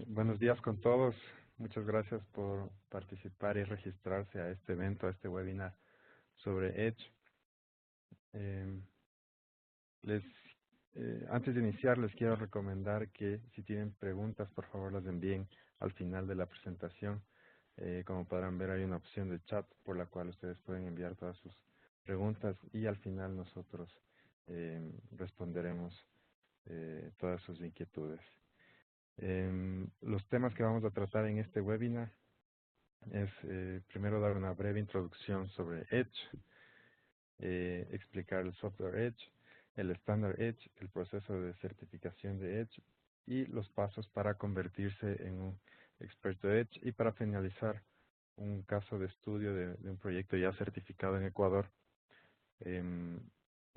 Buenos días con todos. Muchas gracias por participar y registrarse a este evento, a este webinar sobre Edge. Eh, les, Antes de iniciar, les quiero recomendar que si tienen preguntas, por favor las envíen al final de la presentación. Como podrán ver, hay una opción de chat por la cual ustedes pueden enviar todas sus preguntas y al final nosotros responderemos todas sus inquietudes. Los temas que vamos a tratar en este webinar es primero dar una breve introducción sobre Edge, explicar el software Edge, el estándar Edge, el proceso de certificación de Edge y los pasos para convertirse en un experto Edge y para finalizar un caso de estudio de un proyecto ya certificado en Ecuador em,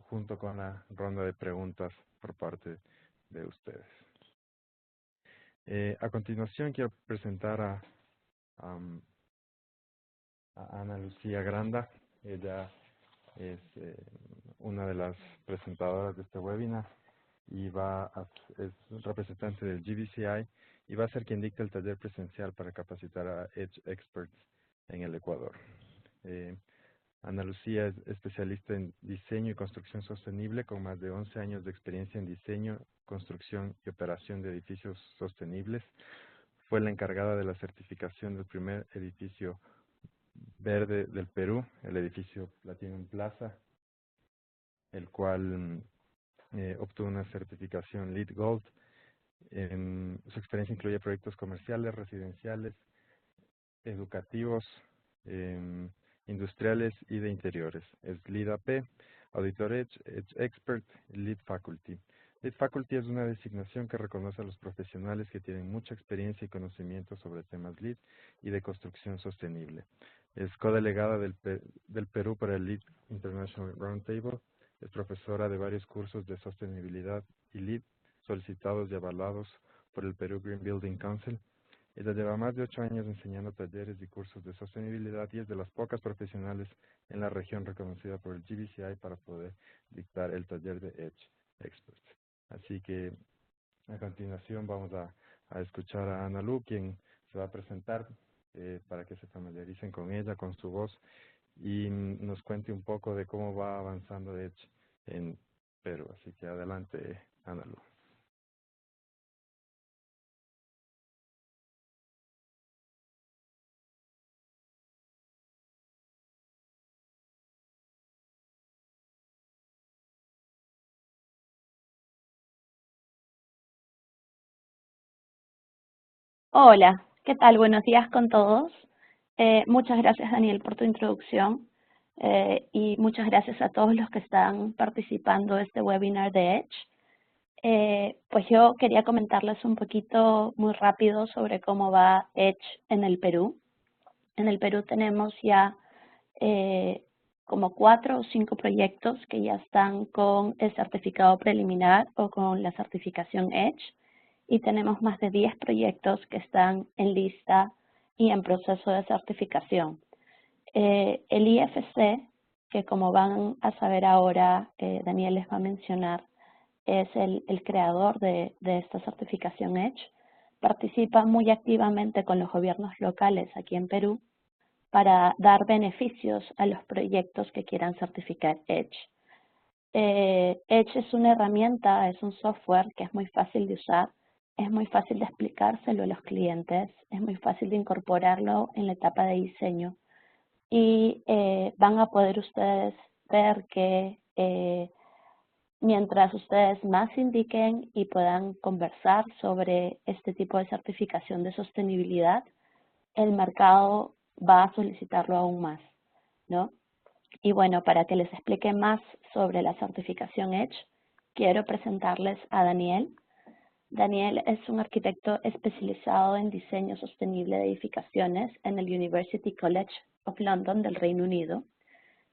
junto con la ronda de preguntas por parte de ustedes. A continuación quiero presentar a Ana Lucía Granda. Ella es una de las presentadoras de este webinar y es representante del GBCI y va a ser quien dicte el taller presencial para capacitar a Edge Experts en el Ecuador. Ana Lucía es especialista en diseño y construcción sostenible con más de 11 años de experiencia en diseño, construcción y operación de edificios sostenibles. Fue la encargada de la certificación del primer edificio verde del Perú, el edificio Platinum Plaza, el cual obtuvo una certificación LEED Gold. Su experiencia incluye proyectos comerciales, residenciales, educativos, industriales y de interiores. Es LEED AP, Auditor Edge, Edge Expert, LEED Faculty. LEED Faculty es una designación que reconoce a los profesionales que tienen mucha experiencia y conocimiento sobre temas LEED y de construcción sostenible. Es codelegada del Perú para el LEED International Roundtable. Es profesora de varios cursos de sostenibilidad y LEED solicitados y avalados por el Perú Green Building Council. Ella lleva más de 8 años enseñando talleres y cursos de sostenibilidad y es de las pocas profesionales en la región reconocida por el GBCI para poder dictar el taller de Edge Experts. Así que a continuación vamos a escuchar a Ana Lu, quien se va a presentar para que se familiaricen con ella, con su voz y nos cuente un poco de cómo va avanzando Edge en Perú. Así que adelante, Ana Lu. Hola, ¿qué tal? Buenos días con todos. Muchas gracias, Daniel, por tu introducción y muchas gracias a todos los que están participando de este webinar de Edge. Pues yo quería comentarles un poquito muy rápido sobre cómo va Edge en el Perú. En el Perú tenemos ya como 4 o 5 proyectos que ya están con el certificado preliminar o con la certificación Edge y tenemos más de 10 proyectos que están en lista y en proceso de certificación. El IFC, que como van a saber ahora, Daniel les va a mencionar, es el creador de esta certificación Edge, participa muy activamente con los gobiernos locales aquí en Perú para dar beneficios a los proyectos que quieran certificar Edge. Edge es una herramienta, es un software que es muy fácil de usar, es muy fácil de explicárselo a los clientes, es muy fácil de incorporarlo en la etapa de diseño y van a poder ustedes ver que mientras ustedes más indiquen y puedan conversar sobre este tipo de certificación de sostenibilidad, el mercado va a solicitarlo aún más, ¿no? Y bueno, para que les explique más sobre la certificación Edge, quiero presentarles a Daniel. Daniel es un arquitecto especializado en diseño sostenible de edificaciones en el University College of London del Reino Unido.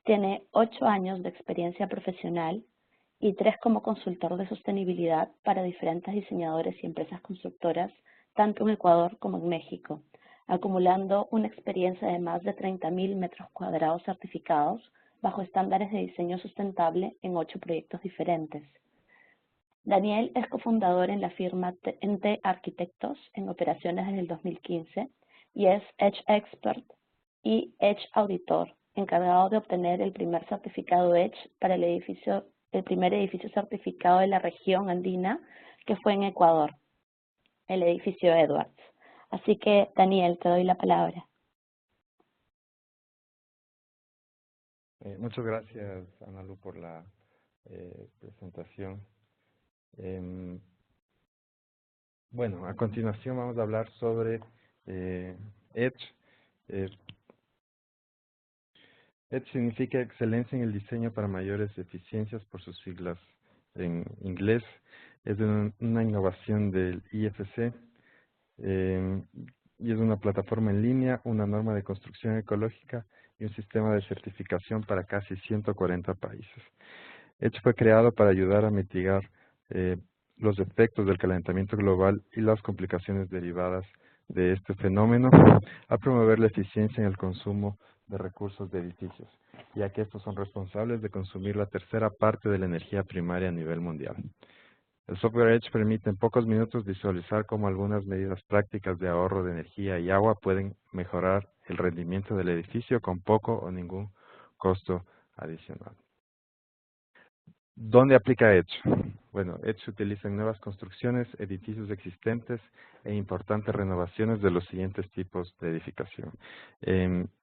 Tiene 8 años de experiencia profesional y 3 como consultor de sostenibilidad para diferentes diseñadores y empresas constructoras, tanto en Ecuador como en México, acumulando una experiencia de más de 30.000 metros cuadrados certificados bajo estándares de diseño sustentable en 8 proyectos diferentes. Daniel es cofundador en la firma Ente Arquitectos en operaciones desde el 2015 y es Edge Expert y Edge Auditor, encargado de obtener el primer certificado Edge para el primer edificio certificado de la región andina, que fue en Ecuador, el edificio Edwards. Así que, Daniel, te doy la palabra. Muchas gracias, Analu, por la presentación. Bueno, a continuación vamos a hablar sobre Edge. Eh, Edge significa excelencia en el diseño para mayores eficiencias por sus siglas en inglés. Es una innovación del IFC y es una plataforma en línea, una norma de construcción ecológica y un sistema de certificación para casi 140 países. Edge fue creado para ayudar a mitigar los efectos del calentamiento global y las complicaciones derivadas de este fenómeno, a promover la eficiencia en el consumo de recursos de edificios, ya que estos son responsables de consumir la tercera parte de la energía primaria a nivel mundial. El software Edge permite en pocos minutos visualizar cómo algunas medidas prácticas de ahorro de energía y agua pueden mejorar el rendimiento del edificio con poco o ningún costo adicional. ¿Dónde aplica Edge? Bueno, Edge se utiliza en nuevas construcciones, edificios existentes e importantes renovaciones de los siguientes tipos de edificación.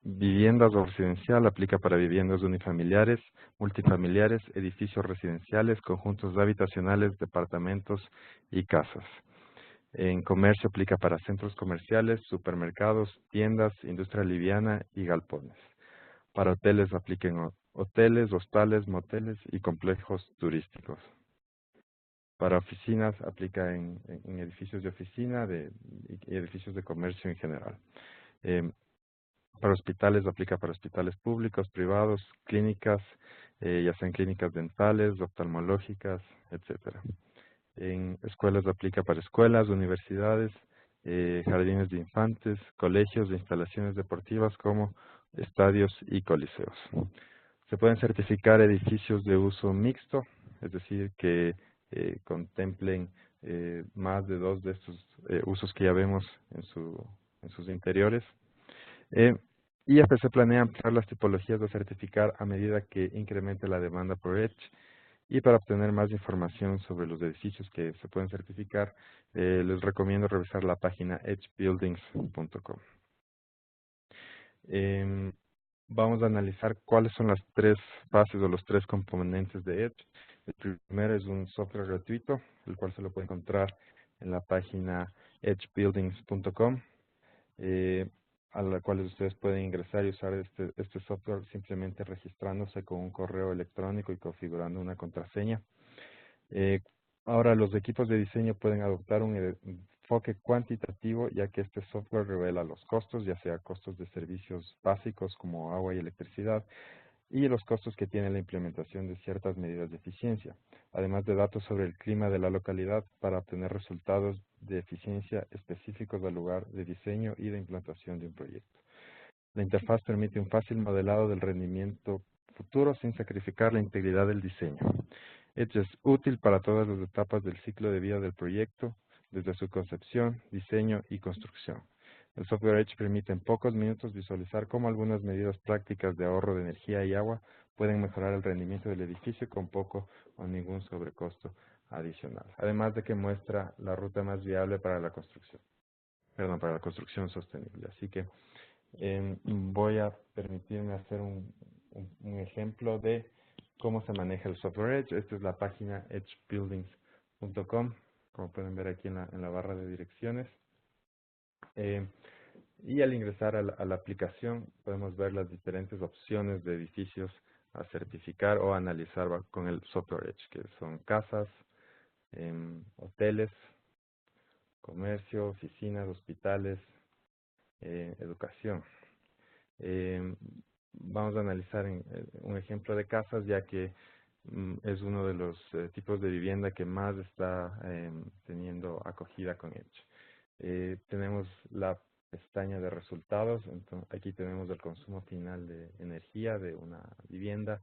Viviendas o residencial aplica para viviendas unifamiliares, multifamiliares, edificios residenciales, conjuntos habitacionales, departamentos y casas. En comercio aplica para centros comerciales, supermercados, tiendas, industria liviana y galpones. Para hoteles aplica en hoteles, hostales, moteles y complejos turísticos. Para oficinas aplica en edificios de oficina y edificios de comercio en general. Para hospitales aplica para hospitales públicos, privados, clínicas, ya sean clínicas dentales, oftalmológicas, etcétera. En escuelas aplica para escuelas, universidades, jardines de infantes, colegios e instalaciones deportivas como estadios y coliseos. Se pueden certificar edificios de uso mixto, es decir, que contemplen más de dos de estos usos que ya vemos en sus interiores. IFC planea ampliar las tipologías de certificar a medida que incremente la demanda por Edge. Y para obtener más información sobre los edificios que se pueden certificar, les recomiendo revisar la página edgebuildings.com. Vamos a analizar cuáles son las tres fases o los tres componentes de Edge. El primero es un software gratuito, el cual se lo puede encontrar en la página edgebuildings.com, a la cual ustedes pueden ingresar y usar este software simplemente registrándose con un correo electrónico y configurando una contraseña. Ahora los equipos de diseño pueden adoptar un enfoque cuantitativo, ya que este software revela los costos, ya sea costos de servicios básicos como agua y electricidad, y los costos que tiene la implementación de ciertas medidas de eficiencia, además de datos sobre el clima de la localidad para obtener resultados de eficiencia específicos al lugar de diseño y de implantación de un proyecto. La interfaz permite un fácil modelado del rendimiento futuro sin sacrificar la integridad del diseño. Edge es útil para todas las etapas del ciclo de vida del proyecto, desde su concepción, diseño y construcción. El software Edge permite en pocos minutos visualizar cómo algunas medidas prácticas de ahorro de energía y agua pueden mejorar el rendimiento del edificio con poco o ningún sobrecosto adicional. Además de que muestra la ruta más viable para la construcción, para la construcción sostenible. Así que voy a permitirme hacer un ejemplo de cómo se maneja el software Edge. Esta es la página edgebuildings.com, como pueden ver aquí en la barra de direcciones. Y al ingresar a la aplicación podemos ver las diferentes opciones de edificios a certificar o analizar con el software Edge, que son casas, hoteles, comercio, oficinas, hospitales, educación. Vamos a analizar un ejemplo de casas, ya que es uno de los tipos de vivienda que más está teniendo acogida con Edge. Tenemos la pestaña de resultados. Entonces, aquí tenemos el consumo final de energía de una vivienda,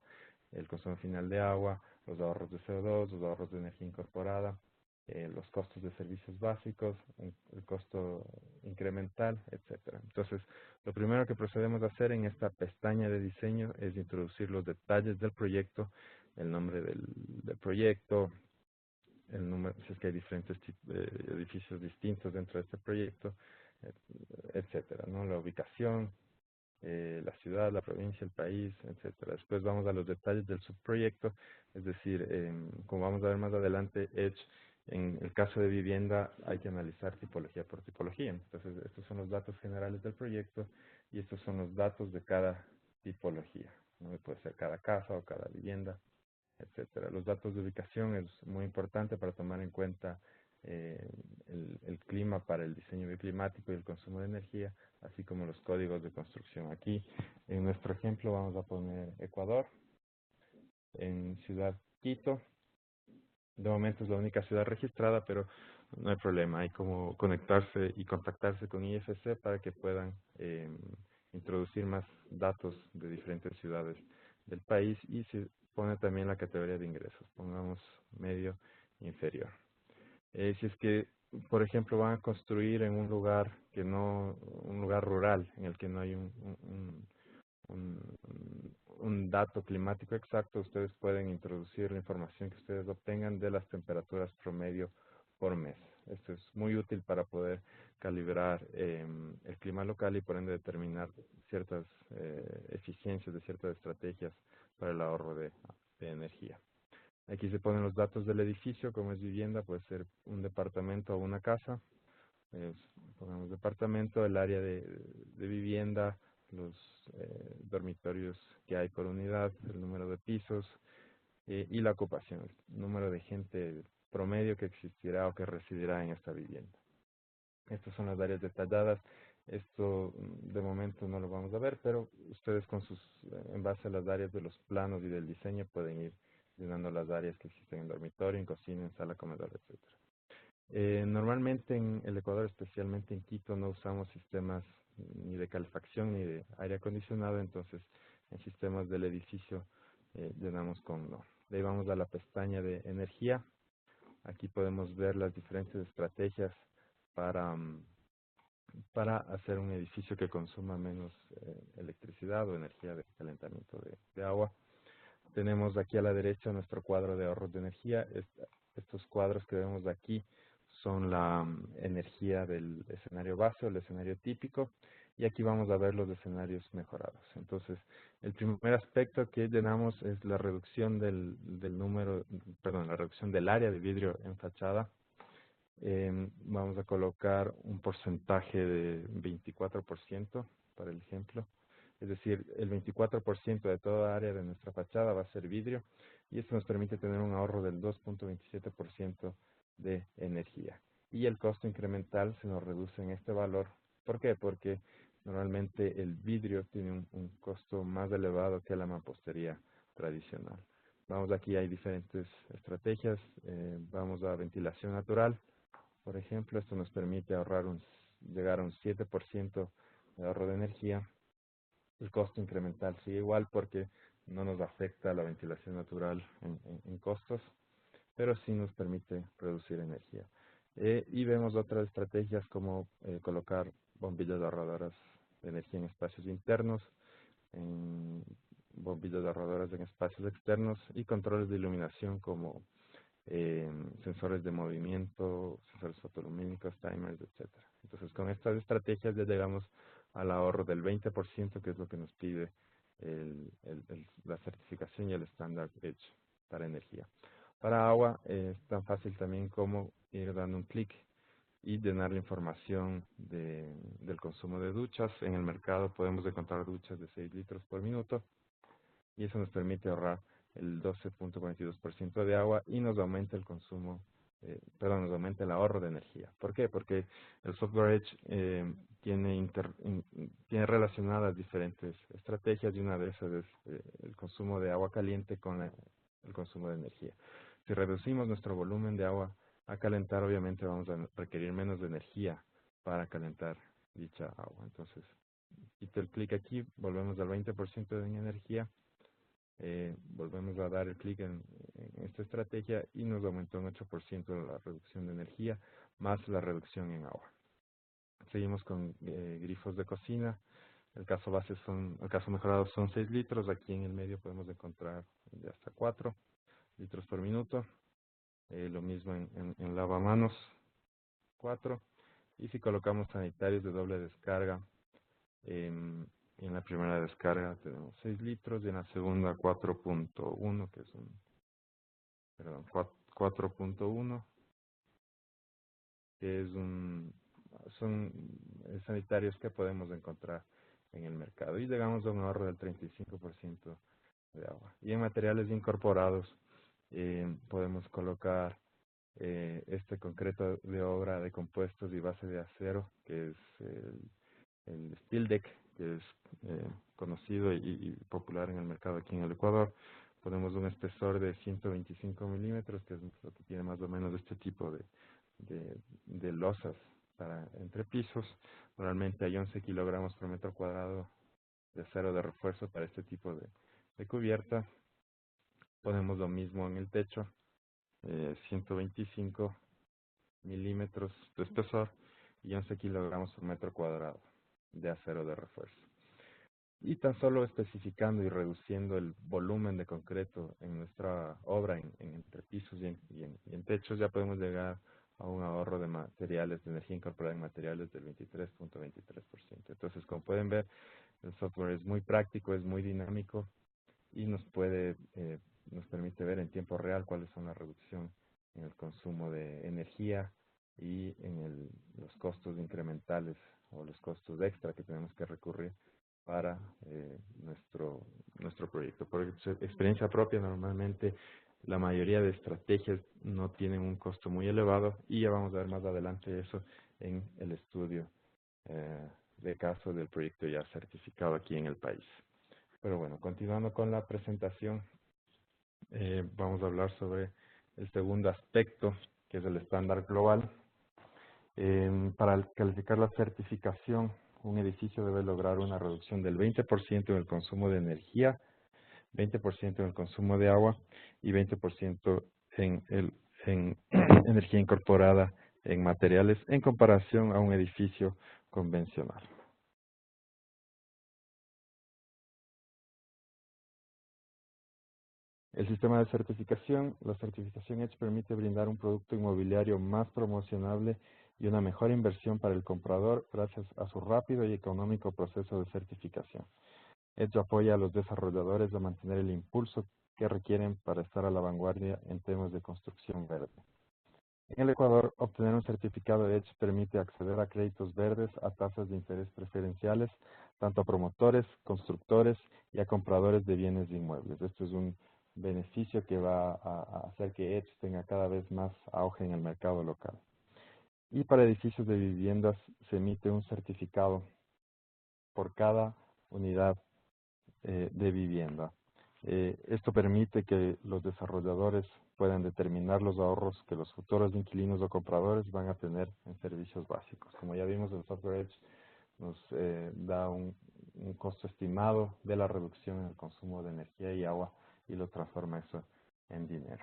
el consumo final de agua, los ahorros de CO2, los ahorros de energía incorporada, los costos de servicios básicos, el costo incremental, etcétera. Entonces, lo primero que procedemos a hacer en esta pestaña de diseño es introducir los detalles del proyecto, el nombre del proyecto, el número, si es que hay diferentes edificios distintos dentro de este proyecto, etcétera, ¿no? La ubicación, la ciudad, la provincia, el país, etcétera. Después vamos a los detalles del subproyecto, es decir, como vamos a ver más adelante, Edge, en el caso de vivienda hay que analizar tipología por tipología. Entonces, estos son los datos generales del proyecto y estos son los datos de cada tipología, ¿no? Puede ser cada casa o cada vivienda, etcétera. Los datos de ubicación es muy importante para tomar en cuenta eh, el clima para el diseño bioclimático y el consumo de energía, así como los códigos de construcción. Aquí, en nuestro ejemplo, vamos a poner Ecuador, en Ciudad Quito. De momento es la única ciudad registrada, pero no hay problema. Hay como conectarse y contactarse con IFC para que puedan introducir más datos de diferentes ciudades del país y se pone también la categoría de ingresos. Pongamos medio inferior. Si es que, por ejemplo, van a construir en un lugar que no, un lugar rural en el que no hay un dato climático exacto, ustedes pueden introducir la información que ustedes obtengan de las temperaturas promedio por mes. Esto es muy útil para poder calibrar el clima local y por ende determinar ciertas eficiencias de ciertas estrategias para el ahorro de energía. Aquí se ponen los datos del edificio, como es vivienda, puede ser un departamento o una casa. Es, pongamos departamento, el área de vivienda, los dormitorios que hay por unidad, el número de pisos y la ocupación, el número de gente promedio que existirá o que residirá en esta vivienda. Estas son las áreas detalladas. Esto de momento no lo vamos a ver, pero ustedes con sus, en base a las áreas de los planos y del diseño pueden ir llenando las áreas que existen en dormitorio, en cocina, en sala, comedor, etcétera. Normalmente en el Ecuador, especialmente en Quito, no usamos sistemas ni de calefacción ni de aire acondicionado, entonces en sistemas del edificio llenamos con no. De ahí vamos a la pestaña de energía. Aquí podemos ver las diferentes estrategias para, para hacer un edificio que consuma menos electricidad o energía de calentamiento de agua. Tenemos aquí a la derecha nuestro cuadro de ahorros de energía. Estos cuadros que vemos aquí son la energía del escenario base o el escenario típico. Y aquí vamos a ver los escenarios mejorados. Entonces, el primer aspecto que llenamos es la reducción del número, perdón, la reducción del área de vidrio en fachada. Vamos a colocar un porcentaje de 24% para el ejemplo. Es decir, el 24% de toda área de nuestra fachada va a ser vidrio y esto nos permite tener un ahorro del 2.27% de energía. Y el costo incremental se nos reduce en este valor. ¿Por qué? Porque normalmente el vidrio tiene un costo más elevado que la mampostería tradicional. Vamos aquí, hay diferentes estrategias. Vamos a ventilación natural. Por ejemplo, esto nos permite llegar a un 7% de ahorro de energía. El costo incremental sigue igual porque no nos afecta la ventilación natural en costos, pero sí nos permite reducir energía. Y vemos otras estrategias como colocar bombillas ahorradoras de energía en espacios internos, en bombillas ahorradoras en espacios externos y controles de iluminación como sensores de movimiento, sensores fotolumínicos, timers, etcétera. Entonces, con estas estrategias ya llegamos al ahorro del 20%, que es lo que nos pide la certificación y el estándar Edge para energía. Para agua es tan fácil también como ir dando un clic y llenar la información del consumo de duchas. En el mercado podemos encontrar duchas de 6 litros por minuto y eso nos permite ahorrar el 12.42% de agua y nos aumenta el consumo, nos aumenta el ahorro de energía. ¿Por qué? Porque el software Edge tiene relacionadas diferentes estrategias y una de esas es el consumo de agua caliente con el consumo de energía. Si reducimos nuestro volumen de agua a calentar, obviamente vamos a requerir menos de energía para calentar dicha agua. Entonces, quito el clic aquí, volvemos al 20% de energía. volvemos a dar el clic en esta estrategia y nos aumentó un 8% la reducción de energía más la reducción en agua. Seguimos con grifos de cocina. El caso mejorado son 6 litros. Aquí en el medio podemos encontrar de hasta 4 litros por minuto. Lo mismo en lavamanos, 4. Y si colocamos sanitarios de doble descarga, en la primera descarga tenemos 6 litros y en la segunda 4.1, que es 4.1, que son sanitarios que podemos encontrar en el mercado. Y llegamos a un ahorro del 35% de agua. Y en materiales incorporados podemos colocar este concreto de obra de compuestos y base de acero, que es el steel deck, que es conocido y popular en el mercado aquí en el Ecuador. Ponemos un espesor de 125 milímetros, que es lo que tiene más o menos este tipo de losas para entrepisos. Normalmente hay 11 kilogramos por metro cuadrado de acero de refuerzo para este tipo de cubierta. Ponemos lo mismo en el techo, 125 milímetros de espesor y 11 kilogramos por metro cuadrado de acero de refuerzo. Y tan solo especificando y reduciendo el volumen de concreto en nuestra obra, en entrepisos y en techos, ya podemos llegar a un ahorro de materiales, de energía incorporada en materiales del 23.23%. Entonces, como pueden ver, el software es muy práctico, es muy dinámico y nos permite ver en tiempo real cuáles son la reducción en el consumo de energía y en los costos incrementales o los costos extra que tenemos que recurrir para nuestro proyecto. Por experiencia propia, normalmente la mayoría de estrategias no tienen un costo muy elevado y ya vamos a ver más adelante eso en el estudio de caso del proyecto ya certificado aquí en el país. Pero bueno, continuando con la presentación, vamos a hablar sobre el segundo aspecto, que es el estándar global. Para calificar la certificación, un edificio debe lograr una reducción del 20% en el consumo de energía, 20% en el consumo de agua y 20% en energía incorporada en materiales en comparación a un edificio convencional. El sistema de certificación, la certificación EDGE permite brindar un producto inmobiliario más promocionable y una mejor inversión para el comprador gracias a su rápido y económico proceso de certificación. EDGE apoya a los desarrolladores a mantener el impulso que requieren para estar a la vanguardia en temas de construcción verde. En el Ecuador, obtener un certificado EDGE permite acceder a créditos verdes a tasas de interés preferenciales, tanto a promotores, constructores y a compradores de bienes inmuebles. Esto es un beneficio que va a hacer que EDGE tenga cada vez más auge en el mercado local. Y para edificios de viviendas se emite un certificado por cada unidad de vivienda. Esto permite que los desarrolladores puedan determinar los ahorros que los futuros inquilinos o compradores van a tener en servicios básicos. Como ya vimos, el software EDGE nos da un costo estimado de la reducción en el consumo de energía y agua y lo transforma eso en dinero.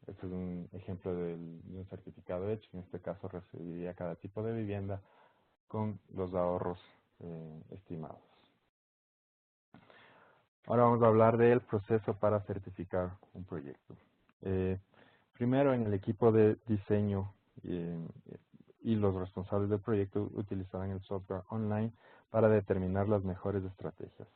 Este es un ejemplo de un certificado EDGE. En este caso recibiría cada tipo de vivienda con los ahorros estimados. Ahora vamos a hablar del proceso para certificar un proyecto. Primero, en el equipo de diseño y los responsables del proyecto utilizarán el software online para determinar las mejores estrategias.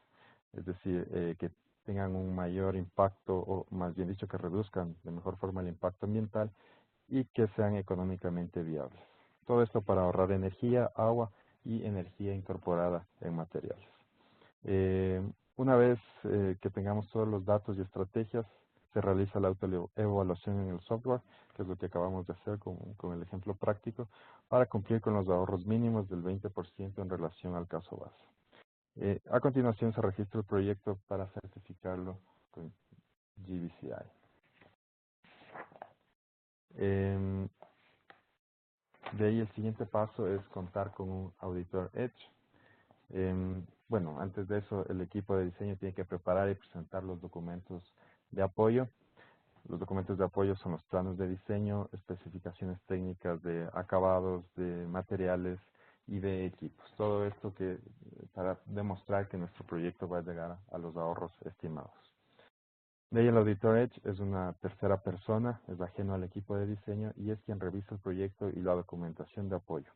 Es decir, que tengan un mayor impacto, o más bien dicho, que reduzcan de mejor forma el impacto ambiental y que sean económicamente viables. Todo esto para ahorrar energía, agua y energía incorporada en materiales. Una vez que tengamos todos los datos y estrategias, se realiza la autoevaluación en el software, que es lo que acabamos de hacer con el ejemplo práctico, para cumplir con los ahorros mínimos del 20% en relación al caso base. A continuación se registra el proyecto para certificarlo con GBCI. De ahí el siguiente paso es contar con un auditor EDGE. Bueno, antes de eso, el equipo de diseño tiene que preparar y presentar los documentos de apoyo. Los documentos de apoyo son los planos de diseño, especificaciones técnicas de acabados, de materiales y de equipos. Todo esto para demostrar que nuestro proyecto va a llegar a los ahorros estimados. De ahí el auditor Edge es una tercera persona, es ajeno al equipo de diseño y es quien revisa el proyecto y la documentación de apoyo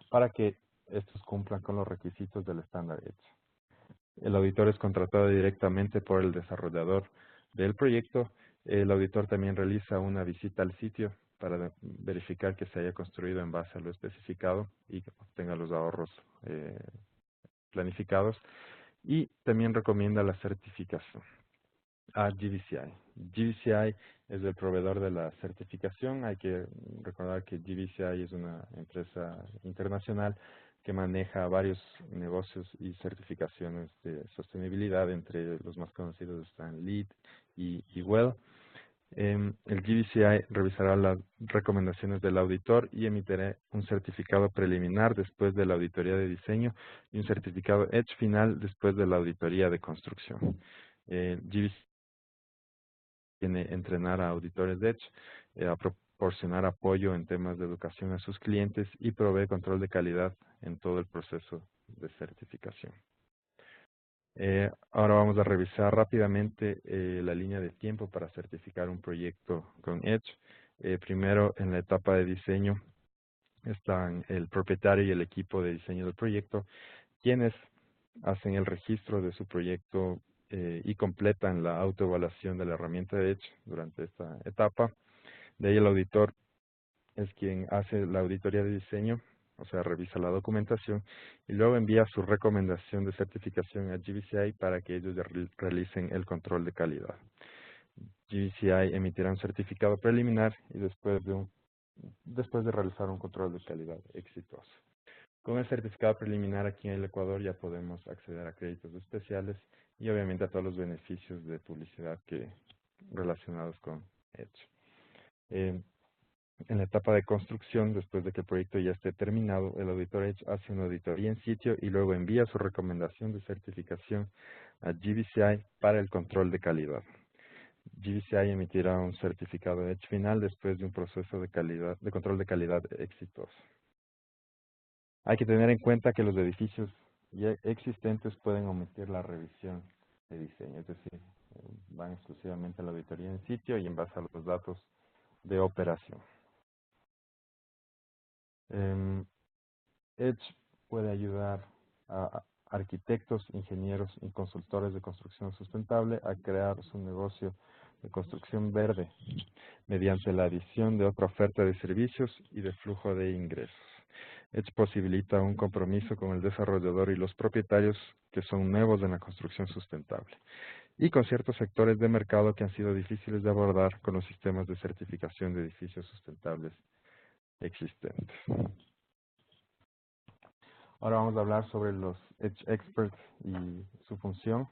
para que estos cumplan con los requisitos del estándar Edge. El auditor es contratado directamente por el desarrollador del proyecto. El auditor también realiza una visita al sitio para verificar que se haya construido en base a lo especificado y que obtenga los ahorros planificados. Y también recomienda la certificación a GBCI. GBCI es el proveedor de la certificación. Hay que recordar que GBCI es una empresa internacional que maneja varios negocios y certificaciones de sostenibilidad. Entre los más conocidos están LEED y WELL. El GBCI revisará las recomendaciones del auditor y emitirá un certificado preliminar después de la auditoría de diseño y un certificado Edge final después de la auditoría de construcción. GBCI tiene entrenar a auditores de Edge, a proporcionar apoyo en temas de educación a sus clientes y provee control de calidad en todo el proceso de certificación. Ahora vamos a revisar rápidamente la línea de tiempo para certificar un proyecto con Edge. Primero, en la etapa de diseño, están el propietario y el equipo de diseño del proyecto, quienes hacen el registro de su proyecto y completan la autoevaluación de la herramienta de Edge durante esta etapa. De ahí el auditor es quien hace la auditoría de diseño, o sea, revisa la documentación y luego envía su recomendación de certificación a GBCI para que ellos realicen el control de calidad. GBCI emitirá un certificado preliminar y después de realizar un control de calidad exitoso. Con el certificado preliminar aquí en el Ecuador ya podemos acceder a créditos especiales y obviamente a todos los beneficios de publicidad relacionados con Edge. En la etapa de construcción, después de que el proyecto ya esté terminado, el auditor Edge hace una auditoría en sitio y luego envía su recomendación de certificación a GBCI para el control de calidad. GBCI emitirá un certificado Edge final después de un proceso de control de calidad exitoso. Hay que tener en cuenta que los edificios ya existentes pueden omitir la revisión de diseño, es decir, van exclusivamente a la auditoría en sitio y en base a los datos de operación. Edge puede ayudar a arquitectos, ingenieros y consultores de construcción sustentable a crear su negocio de construcción verde mediante la adición de otra oferta de servicios y de flujo de ingresos. Edge posibilita un compromiso con el desarrollador y los propietarios que son nuevos en la construcción sustentable y con ciertos sectores de mercado que han sido difíciles de abordar con los sistemas de certificación de edificios sustentables existentes. Ahora vamos a hablar sobre los Edge Experts y su función.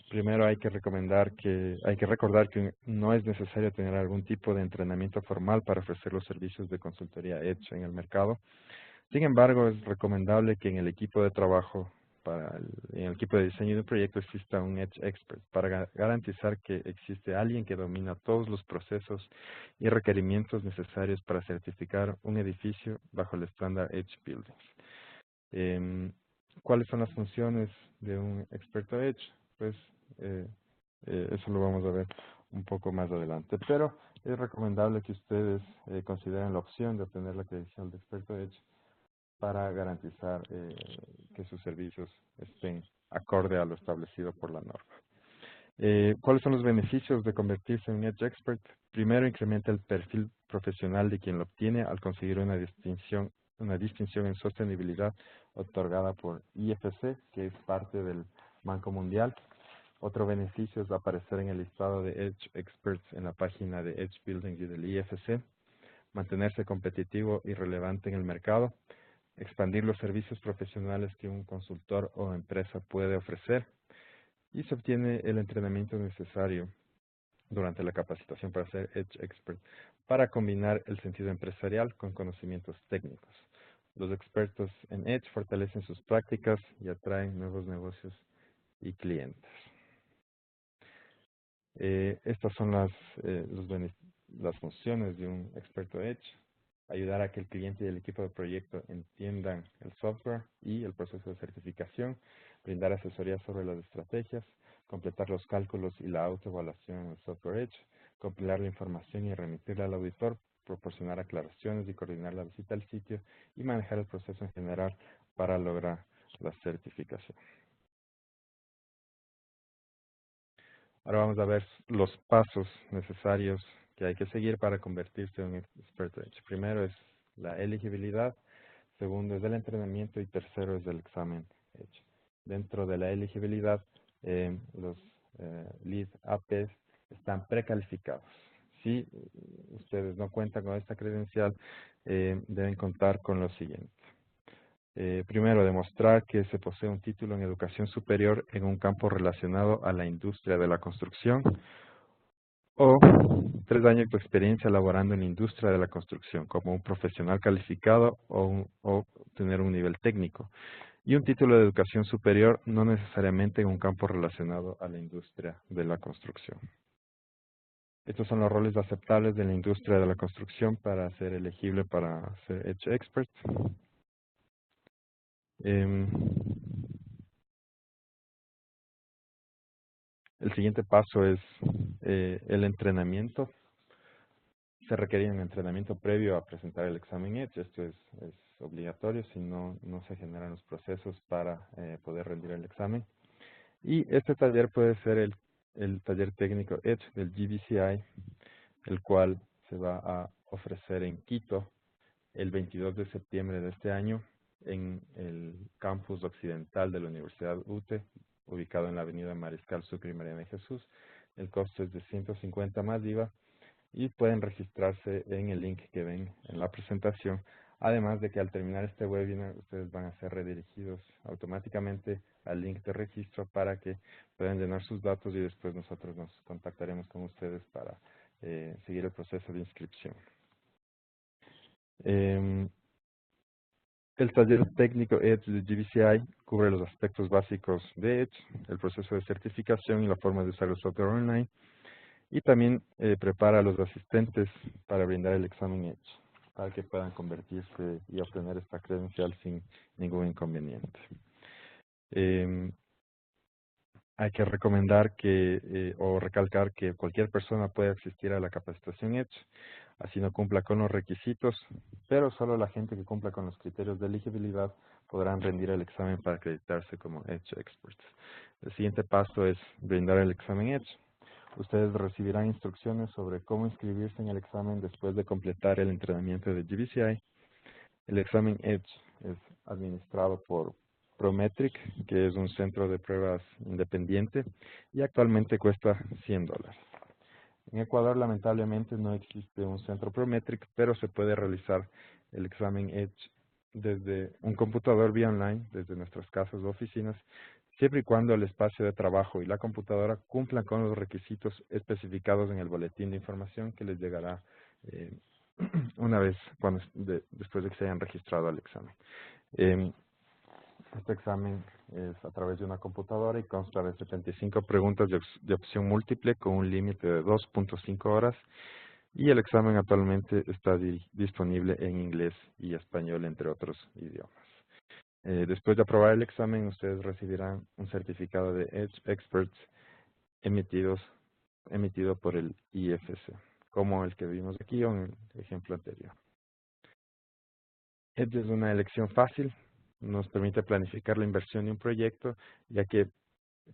Primero hay que recordar que no es necesario tener algún tipo de entrenamiento formal para ofrecer los servicios de consultoría Edge en el mercado. Sin embargo, es recomendable que en el equipo de trabajo, en el equipo de diseño de un proyecto exista un Edge Expert para garantizar que existe alguien que domina todos los procesos y requerimientos necesarios para certificar un edificio bajo el estándar Edge Buildings. ¿Cuáles son las funciones de un experto Edge? Pues eso lo vamos a ver un poco más adelante. Pero es recomendable que ustedes consideren la opción de obtener la credencial de experto Edge para garantizar que sus servicios estén acorde a lo establecido por la norma. ¿Cuáles son los beneficios de convertirse en Edge Expert? Primero, incrementa el perfil profesional de quien lo obtiene al conseguir una distinción en sostenibilidad otorgada por IFC, que es parte del Banco Mundial. Otro beneficio es aparecer en el listado de Edge Experts en la página de Edge Buildings y del IFC. Mantenerse competitivo y relevante en el mercado. Expandir los servicios profesionales que un consultor o empresa puede ofrecer y se obtiene el entrenamiento necesario durante la capacitación para ser Edge Expert para combinar el sentido empresarial con conocimientos técnicos. Los expertos en Edge fortalecen sus prácticas y atraen nuevos negocios y clientes. Estas son las funciones de un experto Edge. Ayudar a que el cliente y el equipo de proyecto entiendan el software y el proceso de certificación, brindar asesoría sobre las estrategias, completar los cálculos y la autoevaluación en el software Edge, compilar la información y remitirla al auditor, proporcionar aclaraciones y coordinar la visita al sitio y manejar el proceso en general para lograr la certificación. Ahora vamos a ver los pasos necesarios que hay que seguir para convertirse en un experto Edge. Primero es la elegibilidad, segundo es el entrenamiento y tercero es el examen Edge. Dentro de la elegibilidad, los lead APs están precalificados. Si ustedes no cuentan con esta credencial, deben contar con lo siguiente. Primero, demostrar que se posee un título en educación superior en un campo relacionado a la industria de la construcción o 3 años de experiencia laborando en la industria de la construcción como un profesional calificado o tener un nivel técnico. Y un título de educación superior no necesariamente en un campo relacionado a la industria de la construcción. Estos son los roles aceptables de la industria de la construcción para ser elegible para ser Edge Expert. El siguiente paso es el entrenamiento. Se requiere un entrenamiento previo a presentar el examen Edge. Esto es obligatorio, si no, no se generan los procesos para poder rendir el examen. Y este taller puede ser el taller técnico Edge del GBCI, el cual se va a ofrecer en Quito el 22 de septiembre de este año en el campus occidental de la Universidad UTE, ubicado en la avenida Mariscal Sucre y María de Jesús. El costo es de 150 más IVA y pueden registrarse en el link que ven en la presentación. Además de que al terminar este webinar, ustedes van a ser redirigidos automáticamente al link de registro para que puedan llenar sus datos y después nosotros nos contactaremos con ustedes para seguir el proceso de inscripción. El taller técnico Edge de GBCI cubre los aspectos básicos de Edge, el proceso de certificación y la forma de usar el software online, y también prepara a los asistentes para brindar el examen Edge, para que puedan convertirse y obtener esta credencial sin ningún inconveniente. Hay que recomendar o recalcar que cualquier persona puede asistir a la capacitación Edge, así no cumpla con los requisitos, pero solo la gente que cumpla con los criterios de elegibilidad podrán rendir el examen para acreditarse como Edge Experts. El siguiente paso es brindar el examen Edge. Ustedes recibirán instrucciones sobre cómo inscribirse en el examen después de completar el entrenamiento de GBCI. El examen Edge es administrado por Prometric, que es un centro de pruebas independiente, y actualmente cuesta $100. En Ecuador, lamentablemente, no existe un centro Prometric, pero se puede realizar el examen Edge desde un computador vía online, desde nuestras casas o oficinas, siempre y cuando el espacio de trabajo y la computadora cumplan con los requisitos especificados en el boletín de información que les llegará una vez después de que se hayan registrado al examen. Este examen es a través de una computadora y consta de 75 preguntas de opción múltiple con un límite de 2.5 horas y el examen actualmente está disponible en inglés y español, entre otros idiomas. Después de aprobar el examen, ustedes recibirán un certificado de Edge Experts emitido por el IFC, como el que vimos aquí o en el ejemplo anterior. Edge es una elección fácil, nos permite planificar la inversión de un proyecto, ya que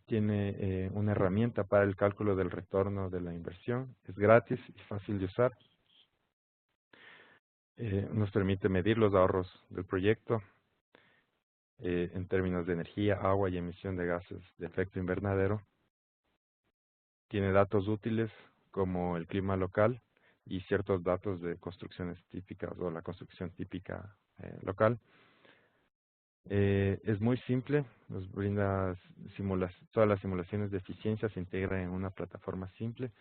tiene una herramienta para el cálculo del retorno de la inversión, es gratis y fácil de usar. Nos permite medir los ahorros del proyecto en términos de energía, agua y emisión de gases de efecto invernadero. Tiene datos útiles como el clima local y ciertos datos de construcciones típicas o la construcción típica local. Es muy simple, nos brinda todas las simulaciones de eficiencia se integran en una plataforma simple,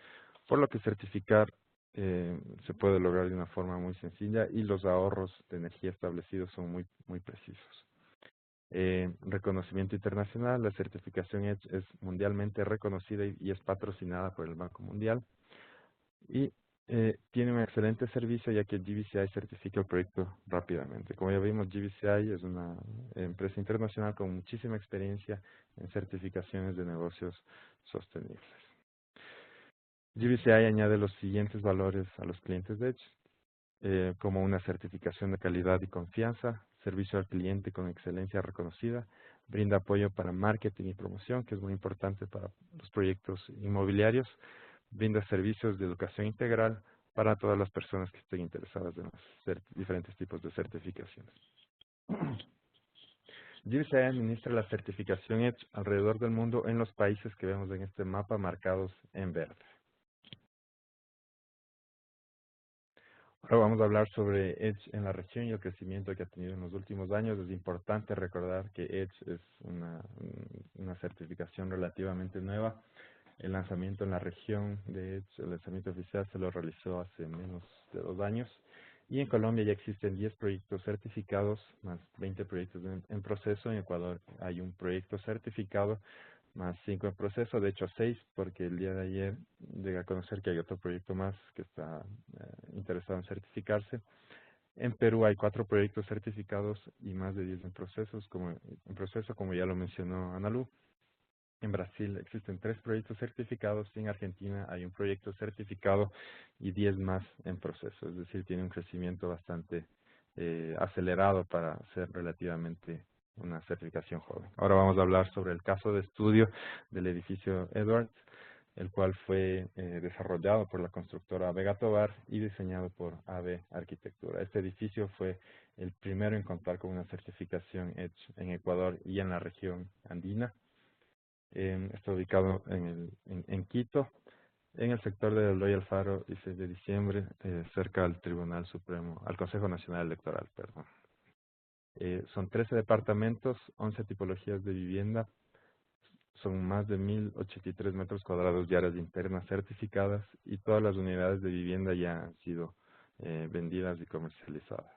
por lo que certificar se puede lograr de una forma muy sencilla y los ahorros de energía establecidos son muy precisos. Reconocimiento internacional, la certificación es mundialmente reconocida y es patrocinada por el Banco Mundial y tiene un excelente servicio ya que GBCI certifica el proyecto rápidamente. Como ya vimos, GBCI es una empresa internacional con muchísima experiencia en certificaciones de negocios sostenibles. GBCI añade los siguientes valores a los clientes de Edge, como una certificación de calidad y confianza, servicio al cliente con excelencia reconocida, brinda apoyo para marketing y promoción, que es muy importante para los proyectos inmobiliarios, brinda servicios de educación integral para todas las personas que estén interesadas en los diferentes tipos de certificaciones. GBCI administra la certificación Edge alrededor del mundo en los países que vemos en este mapa marcados en verde. Ahora vamos a hablar sobre Edge en la región y el crecimiento que ha tenido en los últimos años. Es importante recordar que Edge es una certificación relativamente nueva. El lanzamiento en la región de Edge, el lanzamiento oficial, se lo realizó hace menos de 2 años. Y en Colombia ya existen 10 proyectos certificados, más 20 proyectos en proceso. En Ecuador hay un proyecto certificado, más 5 en proceso, de hecho 6, porque el día de ayer llegué a conocer que hay otro proyecto más que está interesado en certificarse. En Perú hay 4 proyectos certificados y más de 10 en proceso, como ya lo mencionó Analu. En Brasil existen 3 proyectos certificados y en Argentina hay un proyecto certificado y 10 más en proceso. Es decir, tiene un crecimiento bastante acelerado para ser relativamente una certificación joven. Ahora vamos a hablar sobre el caso de estudio del edificio Edwards, el cual fue desarrollado por la constructora Vega Tovar y diseñado por AB Arquitectura. Este edificio fue el primero en contar con una certificación Edge en Ecuador y en la región andina. Está ubicado en Quito, en el sector de Eloy Alfaro y 6 de diciembre, cerca al Tribunal Supremo, al Consejo Nacional Electoral, perdón. Son 13 departamentos, 11 tipologías de vivienda, son más de 1.083 metros cuadrados de áreas internas certificadas y todas las unidades de vivienda ya han sido vendidas y comercializadas.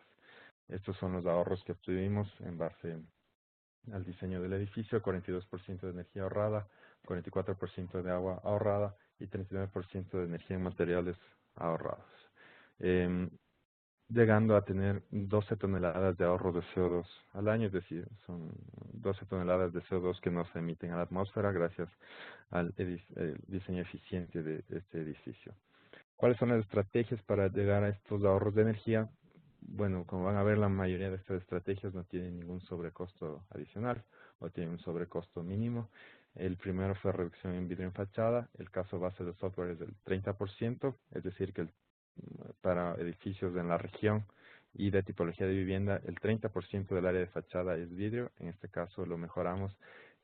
Estos son los ahorros que obtuvimos en base al diseño del edificio: 42% de energía ahorrada, 44% de agua ahorrada y 39% de energía en materiales ahorrados. Llegando a tener 12 toneladas de ahorro de CO2 al año, es decir, son 12 toneladas de CO2 que no se emiten a la atmósfera gracias al diseño eficiente de este edificio. ¿Cuáles son las estrategias para llegar a estos ahorros de energía? Bueno, como van a ver, la mayoría de estas estrategias no tienen ningún sobrecosto adicional o tienen un sobrecosto mínimo. El primero fue reducción en vidrio en fachada. El caso base de software es del 30%, es decir, que para edificios en la región y de tipología de vivienda, el 30% del área de fachada es vidrio. En este caso lo mejoramos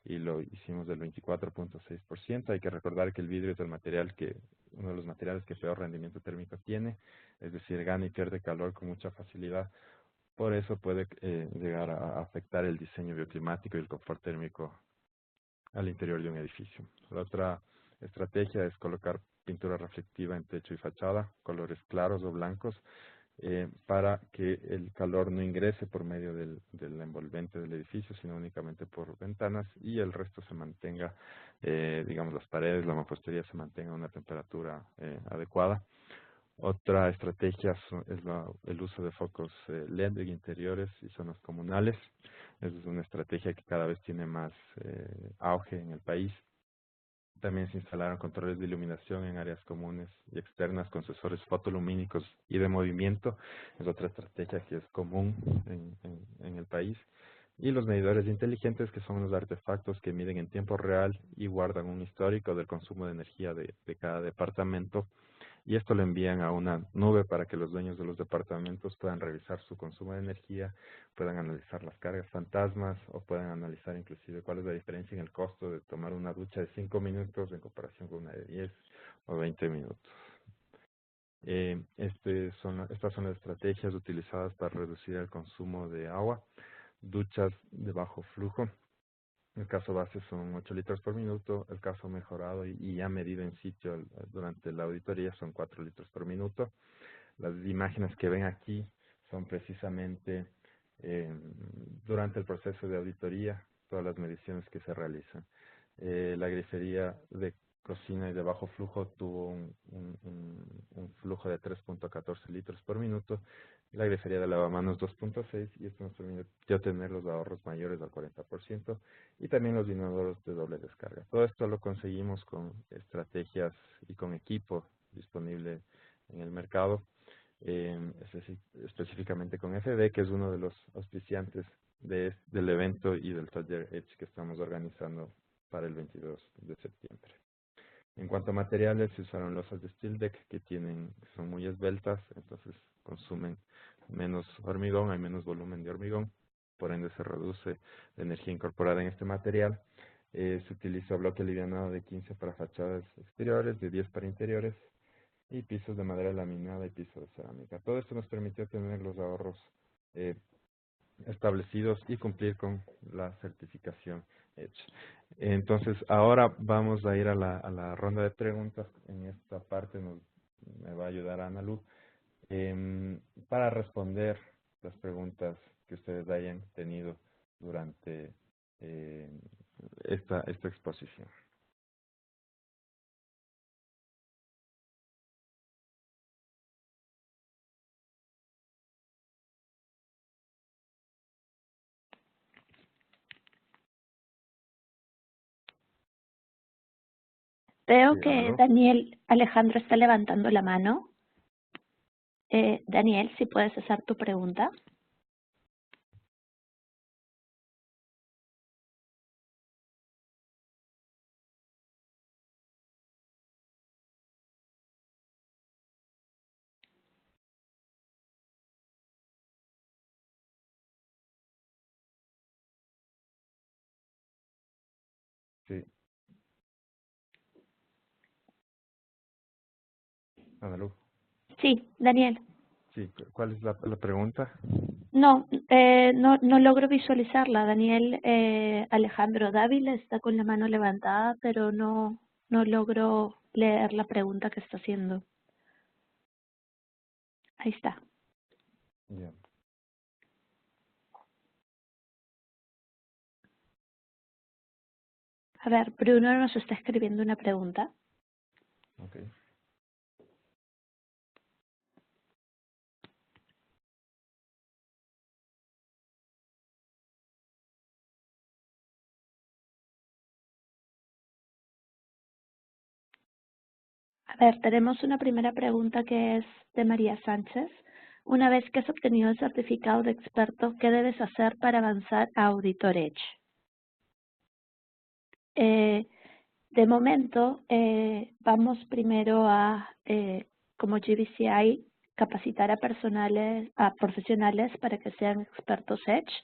y lo hicimos del 24.6%. Hay que recordar que el vidrio es uno de los materiales que peor rendimiento térmico tiene, es decir, gana y pierde calor con mucha facilidad. Por eso puede llegar a afectar el diseño bioclimático y el confort térmico al interior de un edificio. La otra estrategia es colocar pintura reflectiva en techo y fachada, colores claros o blancos, para que el calor no ingrese por medio del envolvente del edificio, sino únicamente por ventanas y el resto se mantenga, digamos, las paredes, la mampostería se mantenga a una temperatura adecuada. Otra estrategia es el uso de focos LED en interiores y zonas comunales. Esa es una estrategia que cada vez tiene más auge en el país. También se instalaron controles de iluminación en áreas comunes y externas con sensores fotolumínicos y de movimiento. Es otra estrategia que es común en el país. Y los medidores inteligentes, que son los artefactos que miden en tiempo real y guardan un histórico del consumo de energía de cada departamento. Y esto lo envían a una nube para que los dueños de los departamentos puedan revisar su consumo de energía, puedan analizar las cargas fantasmas o puedan analizar inclusive cuál es la diferencia en el costo de tomar una ducha de 5 minutos en comparación con una de 10 o 20 minutos. Estas son las estrategias utilizadas para reducir el consumo de agua. Duchas de bajo flujo. El caso base son 8 litros por minuto, el caso mejorado y ya medido en sitio durante la auditoría son 4 litros por minuto. Las imágenes que ven aquí son precisamente durante el proceso de auditoría, todas las mediciones que se realizan. La grifería de cocina y de bajo flujo tuvo un flujo de 3.14 litros por minuto, la grifería de lavamanos 2.6, y esto nos permitió tener los ahorros mayores al 40%, y también los inodoros de doble descarga. Todo esto lo conseguimos con estrategias y con equipo disponible en el mercado, específicamente con FD, que es uno de los auspiciantes del evento y del taller Edge que estamos organizando para el 22 de septiembre. En cuanto a materiales, se usaron losas de Steel Deck que son muy esbeltas, entonces consumen menos hormigón, hay menos volumen de hormigón, por ende se reduce la energía incorporada en este material. Se utilizó bloque alivianado de 15 para fachadas exteriores, de 10 para interiores, y pisos de madera laminada y piso de cerámica. Todo esto nos permitió tener los ahorros establecidos y cumplir con la certificación hecha. Entonces, ahora vamos a ir a la ronda de preguntas. En esta parte me va a ayudar Analu para responder las preguntas que ustedes hayan tenido durante esta exposición. Veo Sí, que Analu. Daniel Alejandro está levantando la mano. Daniel, si puedes hacer tu pregunta. Sí, Analu. Sí, Daniel. Sí, ¿cuál es la pregunta? No, no logro visualizarla. Daniel Alejandro Dávila está con la mano levantada, pero no logro leer la pregunta que está haciendo. Ahí está. Ya. A ver, Bruno nos está escribiendo una pregunta. Okay. A ver, tenemos una primera pregunta que es de María Sánchez. Una vez que has obtenido el certificado de experto, ¿qué debes hacer para avanzar a Auditor Edge? De momento, vamos primero a, como GBCI, capacitar a profesionales para que sean expertos Edge.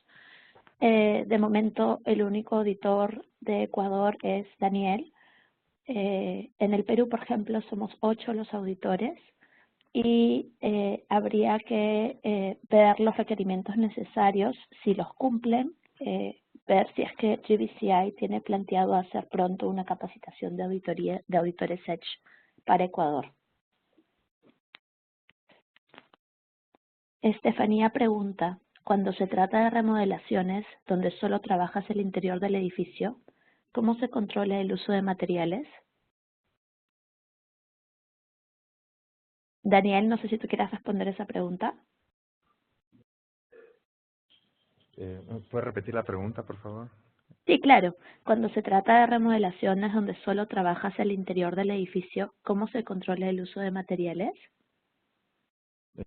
De momento, el único auditor de Ecuador es Daniel. En el Perú, por ejemplo, somos 8 los auditores y habría que ver los requerimientos necesarios, si los cumplen, ver si es que GBCI tiene planteado hacer pronto una capacitación de auditores Edge para Ecuador. Estefanía pregunta, cuando se trata de remodelaciones donde solo trabajas el interior del edificio, ¿cómo se controla el uso de materiales? Daniel, no sé si tú quieras responder esa pregunta. ¿Puedes repetir la pregunta, por favor? Sí, claro. Cuando se trata de remodelaciones donde solo trabajas el interior del edificio, ¿cómo se controla el uso de materiales?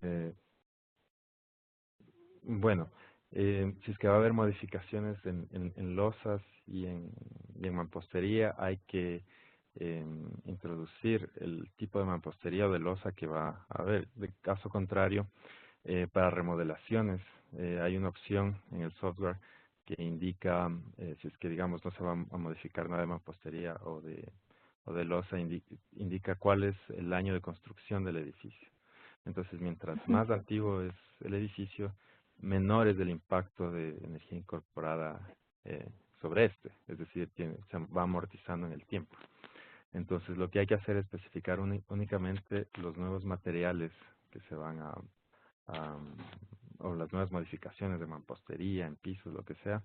Eh, Bueno, si es que va a haber modificaciones en losas y en mampostería, hay que introducir el tipo de mampostería o de losa que va a haber. De caso contrario, para remodelaciones, hay una opción en el software que indica, si es que digamos no se va a modificar nada de mampostería o de losa, indica cuál es el año de construcción del edificio. Entonces, mientras Ujú. más antiguo es el edificio, menor es el impacto de energía incorporada sobre este, es decir, se va amortizando en el tiempo. Entonces, lo que hay que hacer es especificar únicamente los nuevos materiales que se van o las nuevas modificaciones de mampostería, en pisos, lo que sea.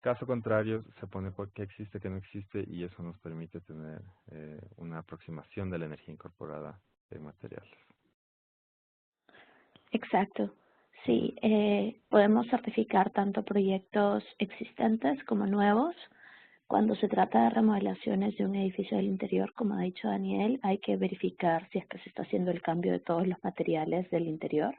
Caso contrario, se pone qué existe, qué no existe, y eso nos permite tener una aproximación de la energía incorporada en materiales. Exacto. Sí, podemos certificar tanto proyectos existentes como nuevos. Cuando se trata de remodelaciones de un edificio del interior, como ha dicho Daniel, hay que verificar si es que se está haciendo el cambio de todos los materiales del interior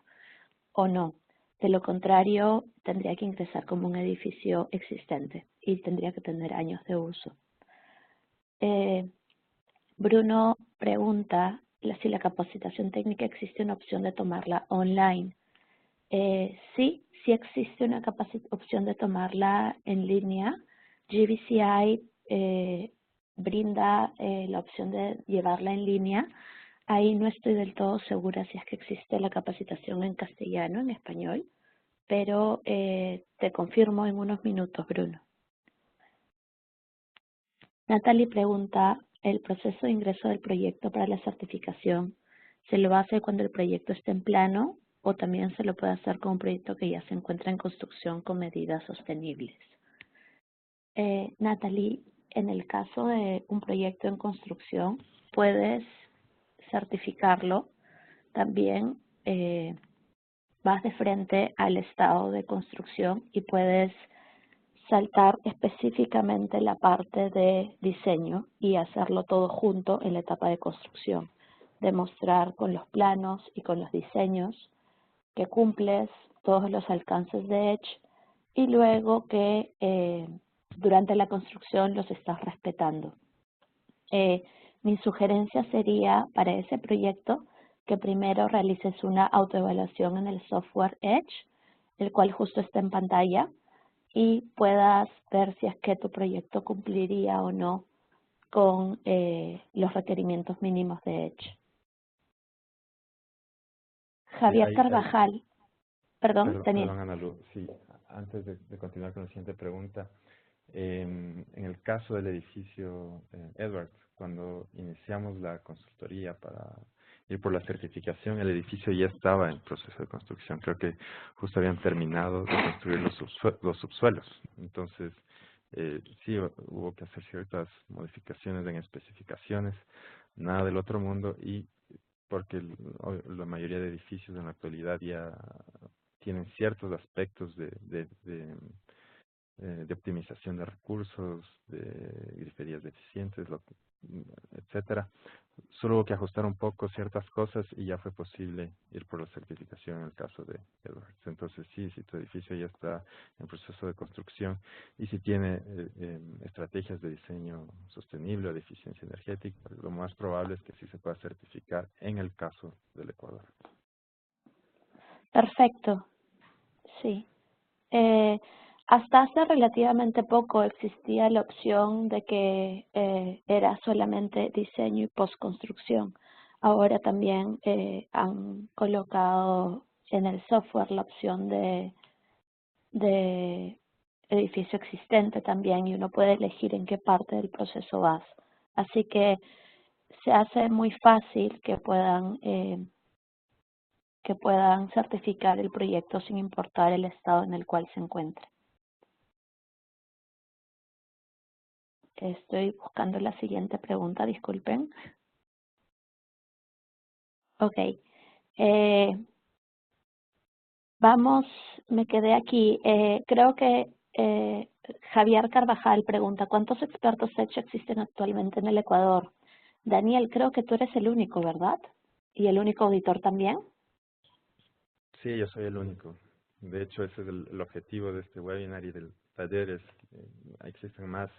o no. De lo contrario, tendría que ingresar como un edificio existente y tendría que tener años de uso. Bruno pregunta si la capacitación técnica existe una opción de tomarla online. Sí existe una opción de tomarla en línea. GBCI brinda la opción de llevarla en línea. Ahí no estoy del todo segura si es que existe la capacitación en castellano, en español, pero te confirmo en unos minutos, Bruno. Natalie pregunta, ¿el proceso de ingreso del proyecto para la certificación se lo hace cuando el proyecto esté en plano o también se lo puede hacer con un proyecto que ya se encuentra en construcción con medidas sostenibles? Natalie, en el caso de un proyecto en construcción, puedes certificarlo. También vas de frente al estado de construcción y puedes saltar específicamente la parte de diseño y hacerlo todo junto en la etapa de construcción. Demostrar con los planos y con los diseños que cumples todos los alcances de Edge y luego que durante la construcción los estás respetando. Mi sugerencia sería para ese proyecto que primero realices una autoevaluación en el software Edge, el cual justo está en pantalla, y puedas ver si es que tu proyecto cumpliría o no con los requerimientos mínimos de Edge. Javier Carvajal, perdón, Daniel. Perdón, Ana Lu, sí, antes de continuar con la siguiente pregunta, en el caso del edificio Edwards, cuando iniciamos la consultoría para ir por la certificación, el edificio ya estaba en proceso de construcción. Creo que justo habían terminado de construir los subsuelos. Entonces, sí, hubo que hacer ciertas modificaciones en especificaciones, nada del otro mundo, y porque la mayoría de edificios en la actualidad ya tienen ciertos aspectos de optimización de recursos, de griferías deficientes, etcétera. Solo hubo que ajustar un poco ciertas cosas y ya fue posible ir por la certificación en el caso de Edwards. Entonces sí, si tu edificio ya está en proceso de construcción y si tiene estrategias de diseño sostenible o de eficiencia energética, lo más probable es que sí se pueda certificar en el caso del Ecuador. Perfecto, sí. Hasta hace relativamente poco existía la opción de que era solamente diseño y postconstrucción. Ahora también han colocado en el software la opción de edificio existente también y uno puede elegir en qué parte del proceso vas. Así que se hace muy fácil que puedan certificar el proyecto sin importar el estado en el cual se encuentre. Estoy buscando la siguiente pregunta, disculpen. Ok. Vamos, me quedé aquí. Creo que Javier Carvajal pregunta, ¿cuántos expertos Edge existen actualmente en el Ecuador? Daniel, creo que tú eres el único, ¿verdad? ¿Y el único auditor también? Sí, yo soy el único. De hecho, ese es el objetivo de este webinar y del taller. Existen más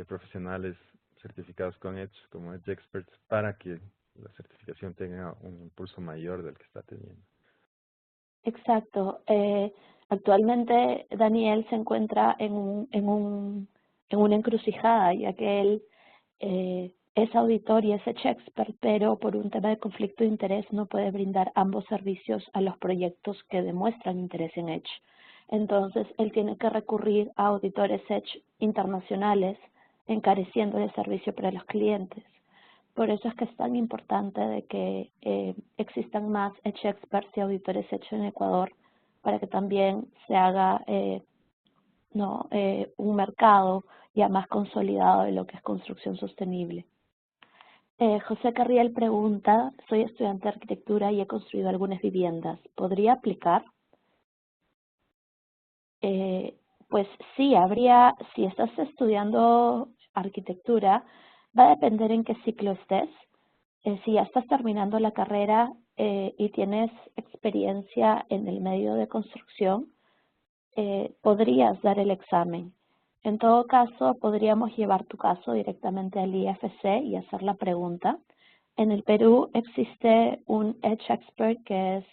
profesionales certificados con Edge, como Edge Experts, para que la certificación tenga un impulso mayor del que está teniendo. Exacto. Actualmente Daniel se encuentra en una encrucijada, ya que él es auditor y es Edge Expert, pero por un tema de conflicto de interés no puede brindar ambos servicios a los proyectos que demuestran interés en Edge. Entonces, él tiene que recurrir a auditores Edge internacionales, encareciendo el servicio para los clientes. Por eso es que es tan importante de que existan más Edge Experts y auditores Edge en Ecuador, para que también se haga un mercado ya más consolidado de lo que es construcción sostenible. José Carriel pregunta, soy estudiante de arquitectura y he construido algunas viviendas. ¿Podría aplicar? Pues sí, si estás estudiando arquitectura, va a depender en qué ciclo estés. Si ya estás terminando la carrera y tienes experiencia en el medio de construcción, podrías dar el examen. En todo caso, podríamos llevar tu caso directamente al IFC y hacer la pregunta. En el Perú existe un Edge Expert que es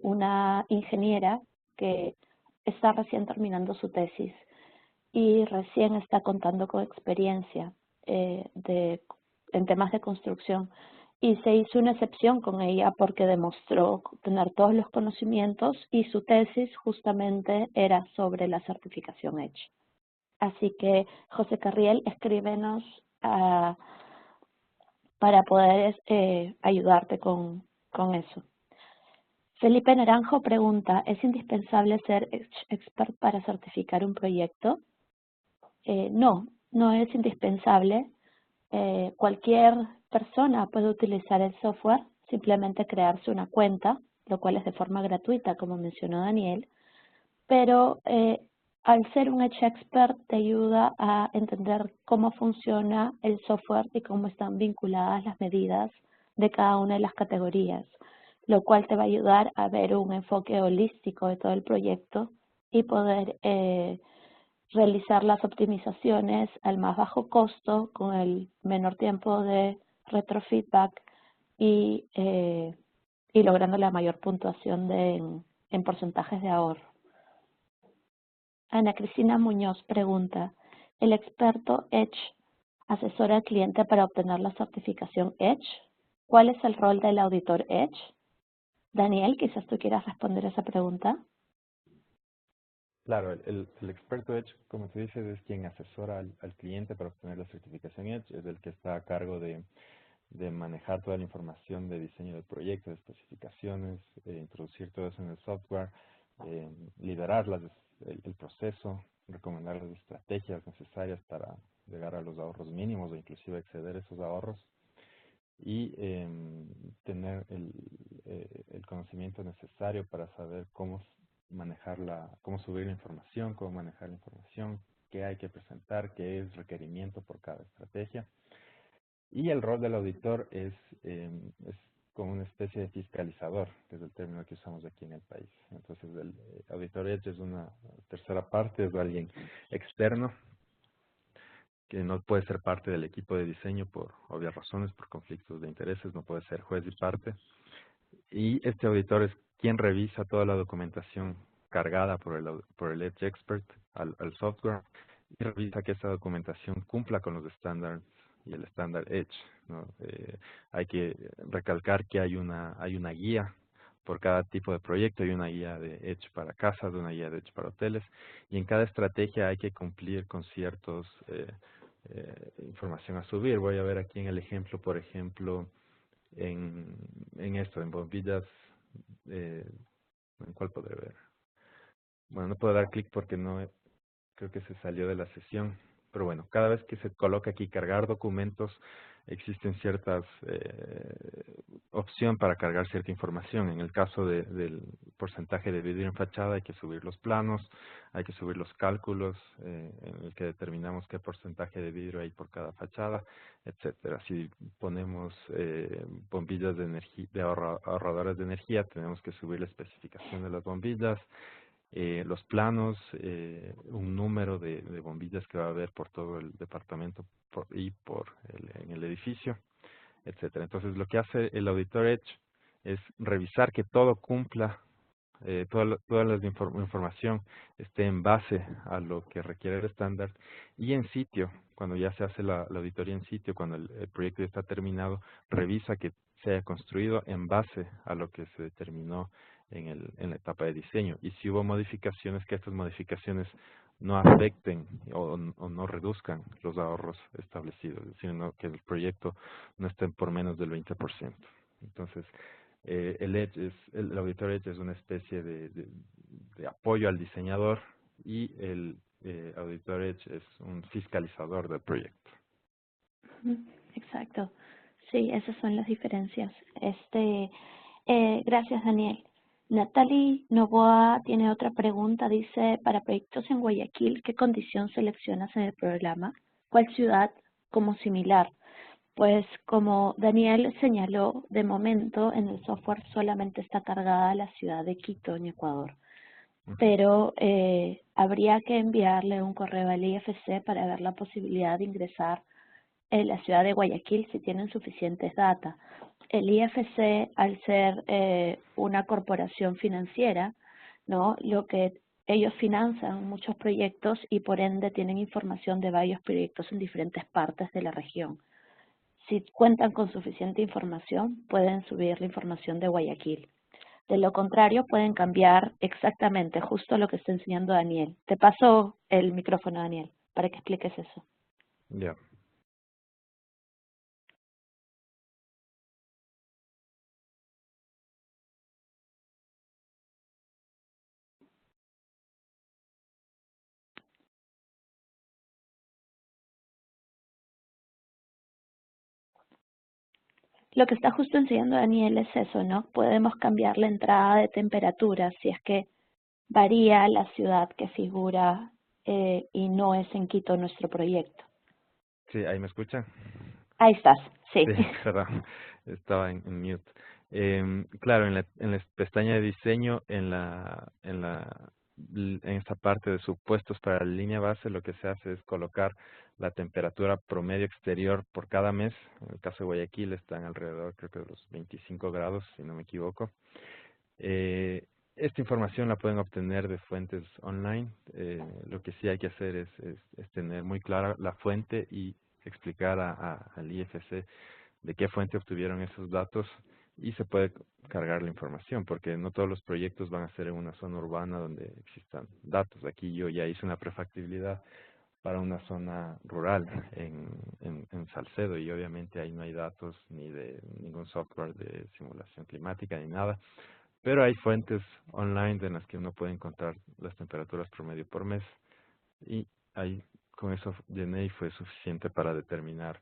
una ingeniera que está recién terminando su tesis y recién está contando con experiencia en temas de construcción. Y se hizo una excepción con ella porque demostró tener todos los conocimientos y su tesis justamente era sobre la certificación Edge. Así que, José Carriel, escríbenos para poder ayudarte con eso. Felipe Naranjo pregunta, ¿es indispensable ser expert para certificar un proyecto? No, no es indispensable. Cualquier persona puede utilizar el software, simplemente crearse una cuenta, lo cual es de forma gratuita, como mencionó Daniel, pero al ser un Edge Expert te ayuda a entender cómo funciona el software y cómo están vinculadas las medidas de cada una de las categorías, lo cual te va a ayudar a ver un enfoque holístico de todo el proyecto y poder realizar las optimizaciones al más bajo costo con el menor tiempo de retrofeedback y logrando la mayor puntuación en porcentajes de ahorro. Ana Cristina Muñoz pregunta, ¿el experto Edge asesora al cliente para obtener la certificación Edge? ¿Cuál es el rol del auditor Edge? Daniel, quizás tú quieras responder esa pregunta. Claro, el experto Edge, como tú dices, es quien asesora al cliente para obtener la certificación Edge, es el que está a cargo de manejar toda la información de diseño del proyecto, de especificaciones, introducir todo eso en el software, liderar el proceso, recomendar las estrategias necesarias para llegar a los ahorros mínimos o inclusive exceder esos ahorros y tener el conocimiento necesario para saber cómo cómo subir la información, cómo manejar la información, qué hay que presentar, qué es requerimiento por cada estrategia. Y el rol del auditor es como una especie de fiscalizador, que es el término que usamos aquí en el país. Entonces, el auditor Edge es una tercera parte, es alguien externo que no puede ser parte del equipo de diseño por obvias razones, por conflictos de intereses, no puede ser juez y parte. Y este auditor es quien revisa toda la documentación cargada por el Edge Expert al software y revisa que esa documentación cumpla con los estándares y el estándar Edge, ¿no? Hay que recalcar que hay una guía por cada tipo de proyecto, hay una guía de Edge para casas, una guía de Edge para hoteles, y en cada estrategia hay que cumplir con ciertos información a subir. Voy a ver aquí en el ejemplo, por ejemplo, en bombillas, ¿en cuál podré ver? Bueno, no puedo dar clic porque no creo que se salió de la sesión. Pero bueno, cada vez que se coloca aquí cargar documentos, existen ciertas opción para cargar cierta información. En el caso del porcentaje de vidrio en fachada hay que subir los planos, hay que subir los cálculos en el que determinamos qué porcentaje de vidrio hay por cada fachada, etcétera. Si ponemos bombillas de energía, ahorradoras de energía, tenemos que subir la especificación de las bombillas, los planos, un número de bombillas que va a haber por todo el departamento en el edificio, etcétera. Entonces, lo que hace el Auditor Edge es revisar que todo cumpla, toda la información esté en base a lo que requiere el estándar y en sitio, cuando ya se hace la auditoría en sitio, cuando el proyecto ya está terminado, revisa que se haya construido en base a lo que se determinó en la etapa de diseño. Y si hubo modificaciones, que estas modificaciones no afecten o no reduzcan los ahorros establecidos, sino que el proyecto no esté por menos del 20%. Entonces, el Auditor Edge es una especie de apoyo al diseñador y el Auditor Edge es un fiscalizador del proyecto. Exacto. Sí, esas son las diferencias. Gracias, Daniel. Natalie Novoa tiene otra pregunta. Dice, para proyectos en Guayaquil, ¿qué condición seleccionas en el programa? ¿Cuál ciudad como similar? Pues como Daniel señaló, de momento en el software solamente está cargada la ciudad de Quito, en Ecuador. Pero habría que enviarle un correo al IFC para ver la posibilidad de ingresar en la ciudad de Guayaquil si tienen suficientes data. El IFC, al ser una corporación financiera, ¿no? Lo que ellos financian muchos proyectos y por ende tienen información de varios proyectos en diferentes partes de la región. Si cuentan con suficiente información, pueden subir la información de Guayaquil. De lo contrario, pueden cambiar exactamente justo lo que está enseñando Daniel. Te paso el micrófono, Daniel, para que expliques eso. Ya. Lo que está justo enseñando Daniel es eso, ¿no? Podemos cambiar la entrada de temperatura si es que varía la ciudad que figura y no es en Quito nuestro proyecto. Sí, ¿ahí me escucha? Ahí estás, sí. Sí, perdón, estaba en mute. Claro, en la pestaña de diseño, en esta parte de supuestos para la línea base, lo que se hace es colocar la temperatura promedio exterior por cada mes. En el caso de Guayaquil están alrededor, creo que de los 25 grados, si no me equivoco. Esta información la pueden obtener de fuentes online. Lo que sí hay que hacer es tener muy clara la fuente y explicar al IFC de qué fuente obtuvieron esos datos y se puede cargar la información, porque no todos los proyectos van a ser en una zona urbana donde existan datos. Aquí yo ya hice una prefactibilidad para una zona rural en Salcedo y obviamente ahí no hay datos ni de ningún software de simulación climática ni nada, pero hay fuentes online en las que uno puede encontrar las temperaturas promedio por mes y ahí con eso llené y fue suficiente para determinar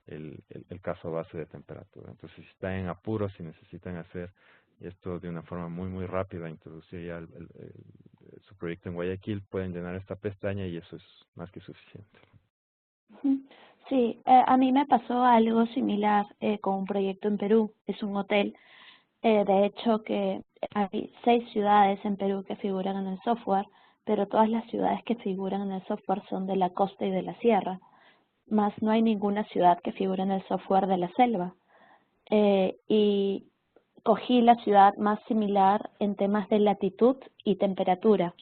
el caso base de temperatura. Entonces, si están en apuros, si necesitan hacer esto de una forma muy rápida, introducir ya su proyecto en Guayaquil, pueden llenar esta pestaña y eso es más que suficiente. Sí, a mí me pasó algo similar con un proyecto en Perú. Es un hotel. De hecho, que hay 6 ciudades en Perú que figuran en el software, pero todas las ciudades que figuran en el software son de la costa y de la sierra, más no hay ninguna ciudad que figure en el software de la selva. Y cogí la ciudad más similar en temas de latitud y temperatura,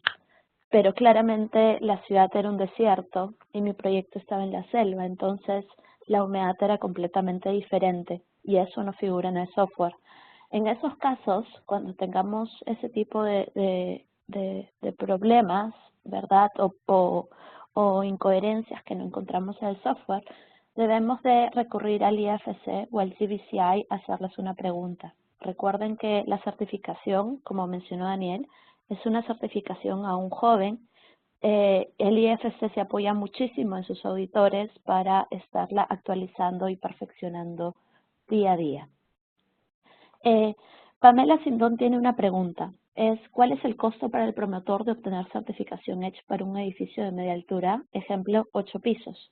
pero claramente la ciudad era un desierto y mi proyecto estaba en la selva, entonces la humedad era completamente diferente y eso no figura en el software. En esos casos, cuando tengamos ese tipo de problemas, ¿verdad? O incoherencias que no encontramos en el software, debemos de recurrir al IFC o al CBCI a hacerles una pregunta. Recuerden que la certificación, como mencionó Daniel, es una certificación a un joven. El IFC se apoya muchísimo en sus auditores para estarla actualizando y perfeccionando día a día. Pamela Sindón tiene una pregunta. ¿Cuál es el costo para el promotor de obtener certificación Edge para un edificio de media altura? Ejemplo, 8 pisos.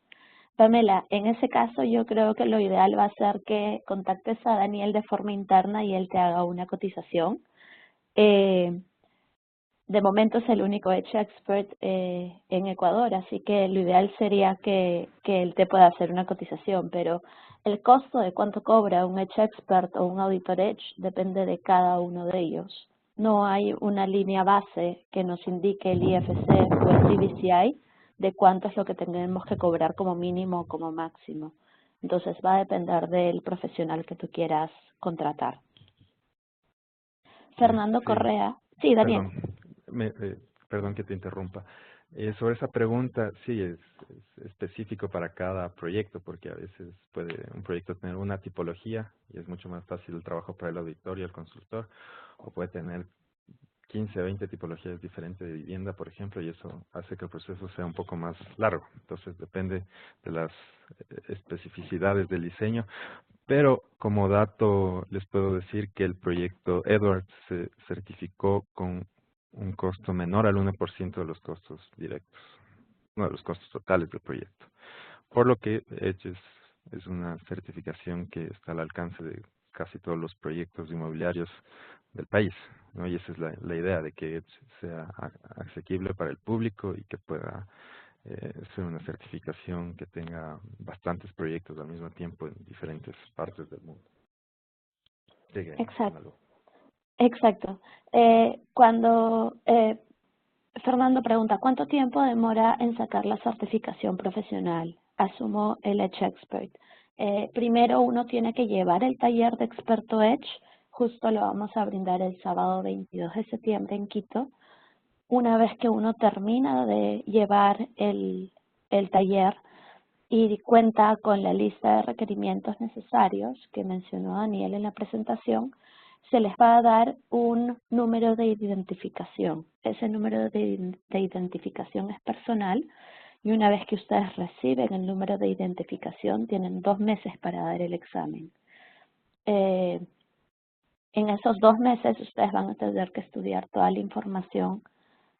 Pamela, en ese caso yo creo que lo ideal va a ser que contactes a Daniel de forma interna y él te haga una cotización. De momento es el único Edge Expert en Ecuador, así que lo ideal sería que él te pueda hacer una cotización, pero el costo de cuánto cobra un Edge Expert o un Auditor Edge depende de cada uno de ellos. No hay una línea base que nos indique el IFC o el CBCI de cuánto es lo que tenemos que cobrar como mínimo o como máximo. Entonces va a depender del profesional que tú quieras contratar. Fernando Sí, Correa. Sí, Daniel. perdón, perdón que te interrumpa. Sobre esa pregunta, sí, es específico para cada proyecto, porque a veces puede un proyecto tener una tipología y es mucho más fácil el trabajo para el auditor y el consultor, o puede tener 15, 20 tipologías diferentes de vivienda, por ejemplo, y eso hace que el proceso sea un poco más largo. Entonces, depende de las especificidades del diseño. Pero como dato les puedo decir que el proyecto Edwards se certificó con un costo menor al 1% de los costos directos, no de los costos totales del proyecto. Por lo que Edge es una certificación que está al alcance de casi todos los proyectos inmobiliarios del país, ¿no? Y esa es la idea de que Edge sea asequible para el público y que pueda ser una certificación que tenga bastantes proyectos al mismo tiempo en diferentes partes del mundo. Exacto. Exacto. Cuando Fernando pregunta, ¿cuánto tiempo demora en sacar la certificación profesional? Asumo el Edge Expert. Primero uno tiene que llevar el taller de experto Edge, justo lo vamos a brindar el sábado 22 de septiembre en Quito. Una vez que uno termina de llevar el taller y cuenta con la lista de requerimientos necesarios que mencionó Daniel en la presentación, se les va a dar un número de identificación. Ese número de identificación es personal y una vez que ustedes reciben el número de identificación, tienen 2 meses para dar el examen. En esos 2 meses ustedes van a tener que estudiar toda la información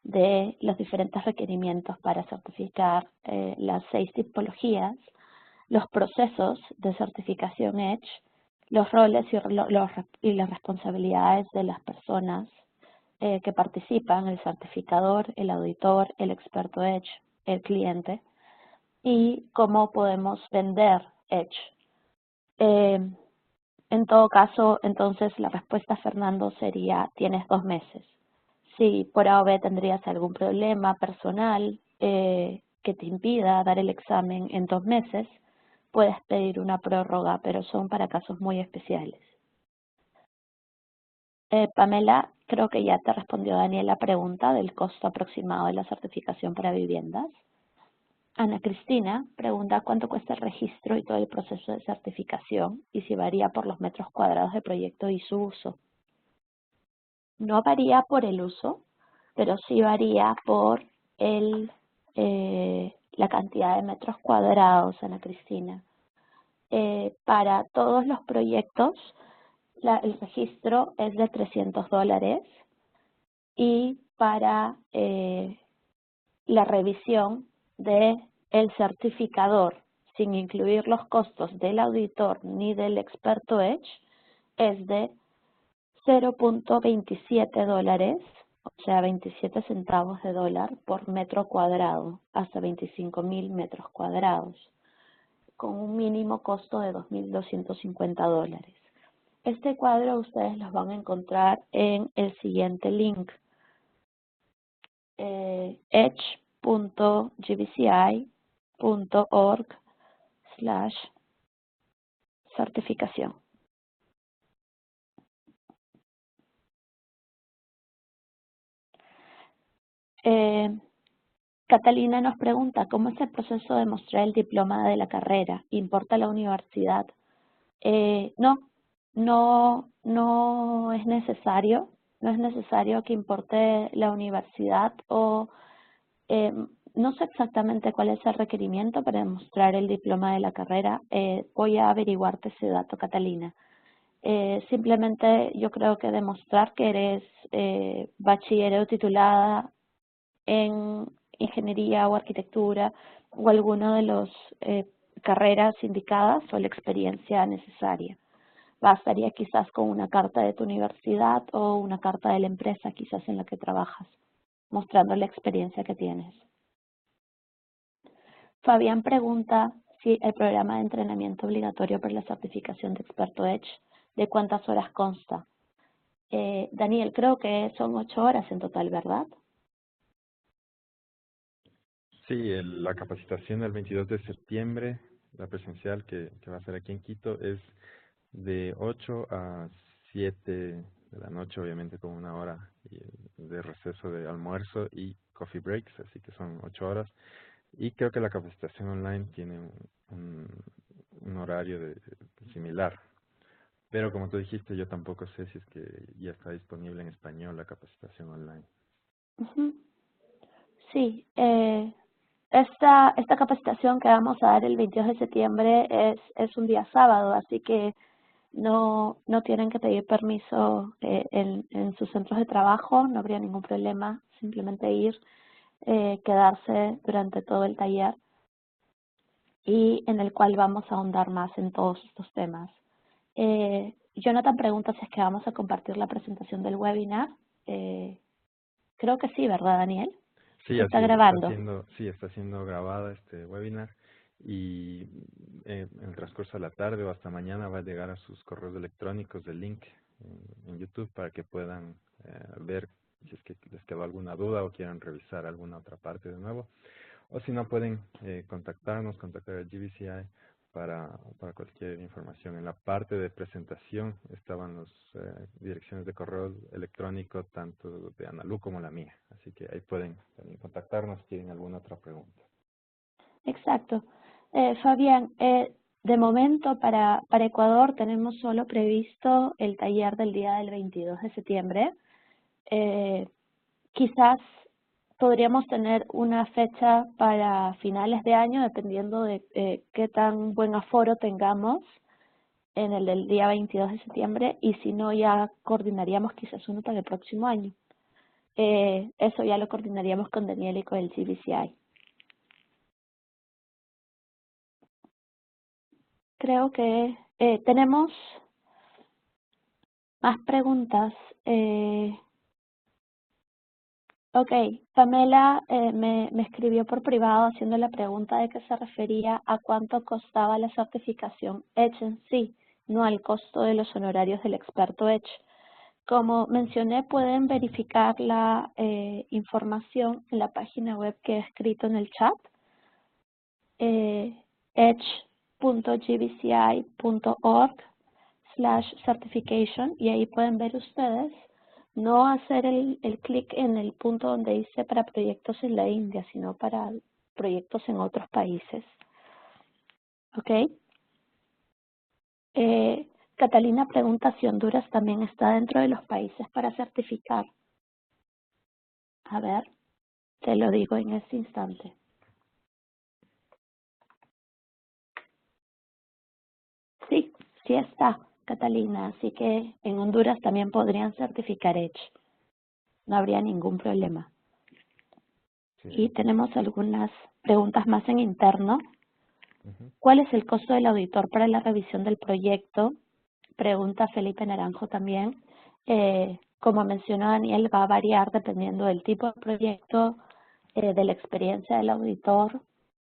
de los diferentes requerimientos para certificar las 6 tipologías, los procesos de certificación Edge, los roles y las responsabilidades de las personas que participan, el certificador, el auditor, el experto Edge, el cliente, y cómo podemos vender Edge. En todo caso, entonces la respuesta, Fernando, sería, tienes 2 meses. Si por A o B tendrías algún problema personal que te impida dar el examen en 2 meses, puedes pedir una prórroga, pero son para casos muy especiales. Pamela, creo que ya te respondió Daniel la pregunta del costo aproximado de la certificación para viviendas. Ana Cristina pregunta cuánto cuesta el registro y todo el proceso de certificación y si varía por los metros cuadrados de proyecto y su uso. No varía por el uso, pero sí varía por la cantidad de metros cuadrados, Ana Cristina. Para todos los proyectos, el registro es de $300 y para la revisión de el certificador, sin incluir los costos del auditor ni del experto Edge, es de $0.27, o sea, 27 centavos de dólar por metro cuadrado, hasta 25.000 metros cuadrados, con un mínimo costo de $2.250. Este cuadro ustedes los van a encontrar en el siguiente link, edge.gbci.org/certificación. Catalina nos pregunta, ¿cómo es el proceso de mostrar el diploma de la carrera? ¿Importa la universidad? No es necesario. No es necesario que importe la universidad o no sé exactamente cuál es el requerimiento para demostrar el diploma de la carrera. Voy a averiguarte ese dato, Catalina. Simplemente yo creo que demostrar que eres bachiller o titulada en ingeniería o arquitectura o alguna de las carreras indicadas o la experiencia necesaria. Bastaría quizás con una carta de tu universidad o una carta de la empresa quizás en la que trabajas, mostrando la experiencia que tienes. Fabián pregunta si el programa de entrenamiento obligatorio para la certificación de experto Edge, ¿de cuántas horas consta? Daniel, creo que son 8 horas en total, ¿verdad? Sí, la capacitación del 22 de septiembre, la presencial que va a ser aquí en Quito, es de 8 a 7 de de la noche, obviamente con 1 hora de receso de almuerzo y coffee breaks, así que son 8 horas. Y creo que la capacitación online tiene un horario similar. Pero como tú dijiste, yo tampoco sé si es que ya está disponible en español la capacitación online. Ujú. Sí, esta capacitación que vamos a dar el 22 de septiembre es un día sábado, así que no tienen que pedir permiso en sus centros de trabajo, no habría ningún problema, simplemente ir, quedarse durante todo el taller y en el cual vamos a ahondar más en todos estos temas. Jonathan pregunta si es que vamos a compartir la presentación del webinar. Creo que sí, ¿verdad, Daniel? Sí, Se está así es, grabando. está siendo grabada este webinar y en el transcurso de la tarde o hasta mañana va a llegar a sus correos electrónicos el link en YouTube para que puedan ver si es que les quedó alguna duda o quieran revisar alguna otra parte de nuevo. O si no, pueden contactar a GBCI para cualquier información. En la parte de presentación estaban las direcciones de correo electrónico, tanto de Analu como la mía. Así que ahí pueden también contactarnos si tienen alguna otra pregunta. Exacto. Fabián, de momento para Ecuador tenemos solo previsto el taller del día del 22 de septiembre. Quizás podríamos tener una fecha para finales de año, dependiendo de qué tan buen aforo tengamos en el del día 22 de septiembre, y si no, ya coordinaríamos quizás uno para el próximo año. Eso ya lo coordinaríamos con Daniel y con el GBCI. Creo que tenemos más preguntas. Ok, Pamela me escribió por privado haciendo la pregunta de que se refería a cuánto costaba la certificación Edge en sí, no al costo de los honorarios del experto Edge. Como mencioné, pueden verificar la información en la página web que he escrito en el chat, edge.gbci.org/certification, y ahí pueden ver ustedes. No hacer el clic en el punto donde dice para proyectos en la India, sino para proyectos en otros países. ¿Ok? Catalina pregunta si Honduras también está dentro de los países para certificar. A ver, te lo digo en este instante. Sí, sí está, Catalina. Así que en Honduras también podrían certificar Edge. No habría ningún problema. Sí. Y tenemos algunas preguntas más en interno. Ujú. ¿Cuál es el costo del auditor para la revisión del proyecto? Pregunta Felipe Naranjo también. Como mencionó Daniel, va a variar dependiendo del tipo de proyecto, de la experiencia del auditor,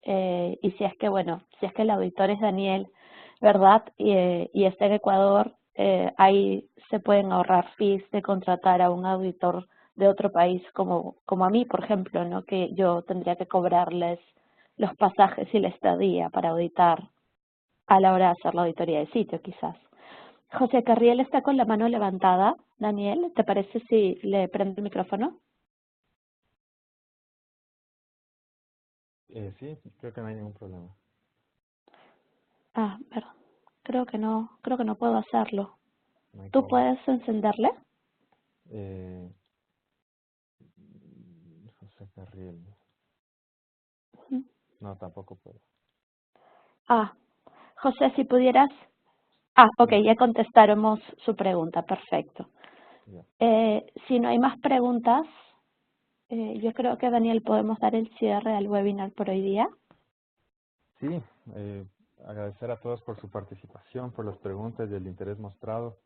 y si es que, bueno, si es que el auditor es Daniel, ¿verdad? Y está en Ecuador, ahí se pueden ahorrar fees de contratar a un auditor de otro país, como a mí, por ejemplo, ¿no? Que yo tendría que cobrarles los pasajes y la estadía para auditar a la hora de hacer la auditoría de sitio, quizás. José Carriel está con la mano levantada. Daniel, ¿te parece si le prendo el micrófono? Sí, creo que no hay ningún problema. Ah, perdón. Creo que no puedo hacerlo. No hay ¿Tú cómo. puedes encenderle? Eh, José Carriel. Ujú. No, tampoco puedo. Ah, José, si pudieras. Ah, ok, Ya, ya contestáramos su pregunta, perfecto. ya. Si no hay más preguntas, yo creo que Daniel podemos dar el cierre al webinar por hoy día. Sí, agradecer a todos por su participación, por las preguntas y el interés mostrado.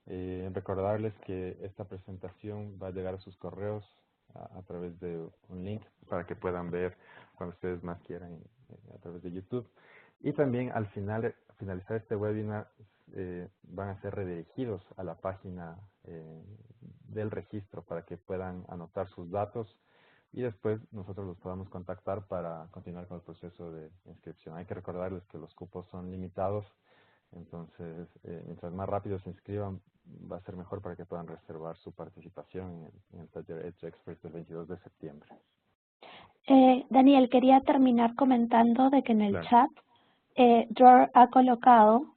Recordarles que esta presentación va a llegar a sus correos a través de un link para que puedan ver cuando ustedes más quieran a través de YouTube. Y también al finalizar este webinar van a ser redirigidos a la página del registro para que puedan anotar sus datos y después nosotros los podamos contactar para continuar con el proceso de inscripción. Hay que recordarles que los cupos son limitados, Entonces, mientras más rápido se inscriban, va a ser mejor para que puedan reservar su participación en el taller Edge Expert del 22 de septiembre. Daniel, quería terminar comentando de que en el Claro. chat Dror ha colocado,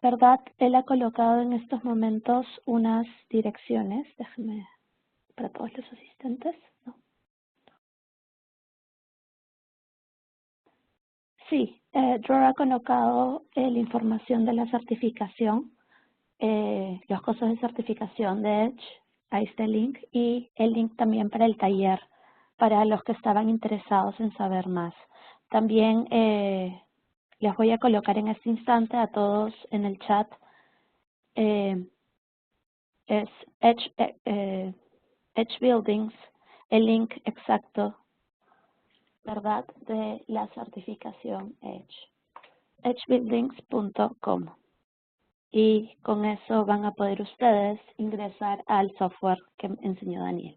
¿verdad? Él ha colocado en estos momentos unas direcciones, déjame, para todos los asistentes, ¿no? Sí, Dror ha colocado la información de la certificación, los costos de certificación de Edge, ahí está el link, y el link también para el taller, para los que estaban interesados en saber más. También les voy a colocar en este instante a todos en el chat, es Edge Buildings, el link exacto, ¿verdad?, de la certificación Edge, edgebuildings.com. Y con eso van a poder ustedes ingresar al software que enseñó Daniel.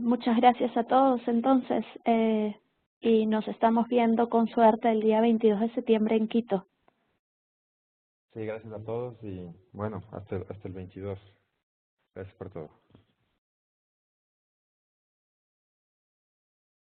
Muchas gracias a todos entonces y nos estamos viendo con suerte el día 22 de septiembre en Quito. Sí, gracias a todos y bueno, hasta el 22. Gracias por todo.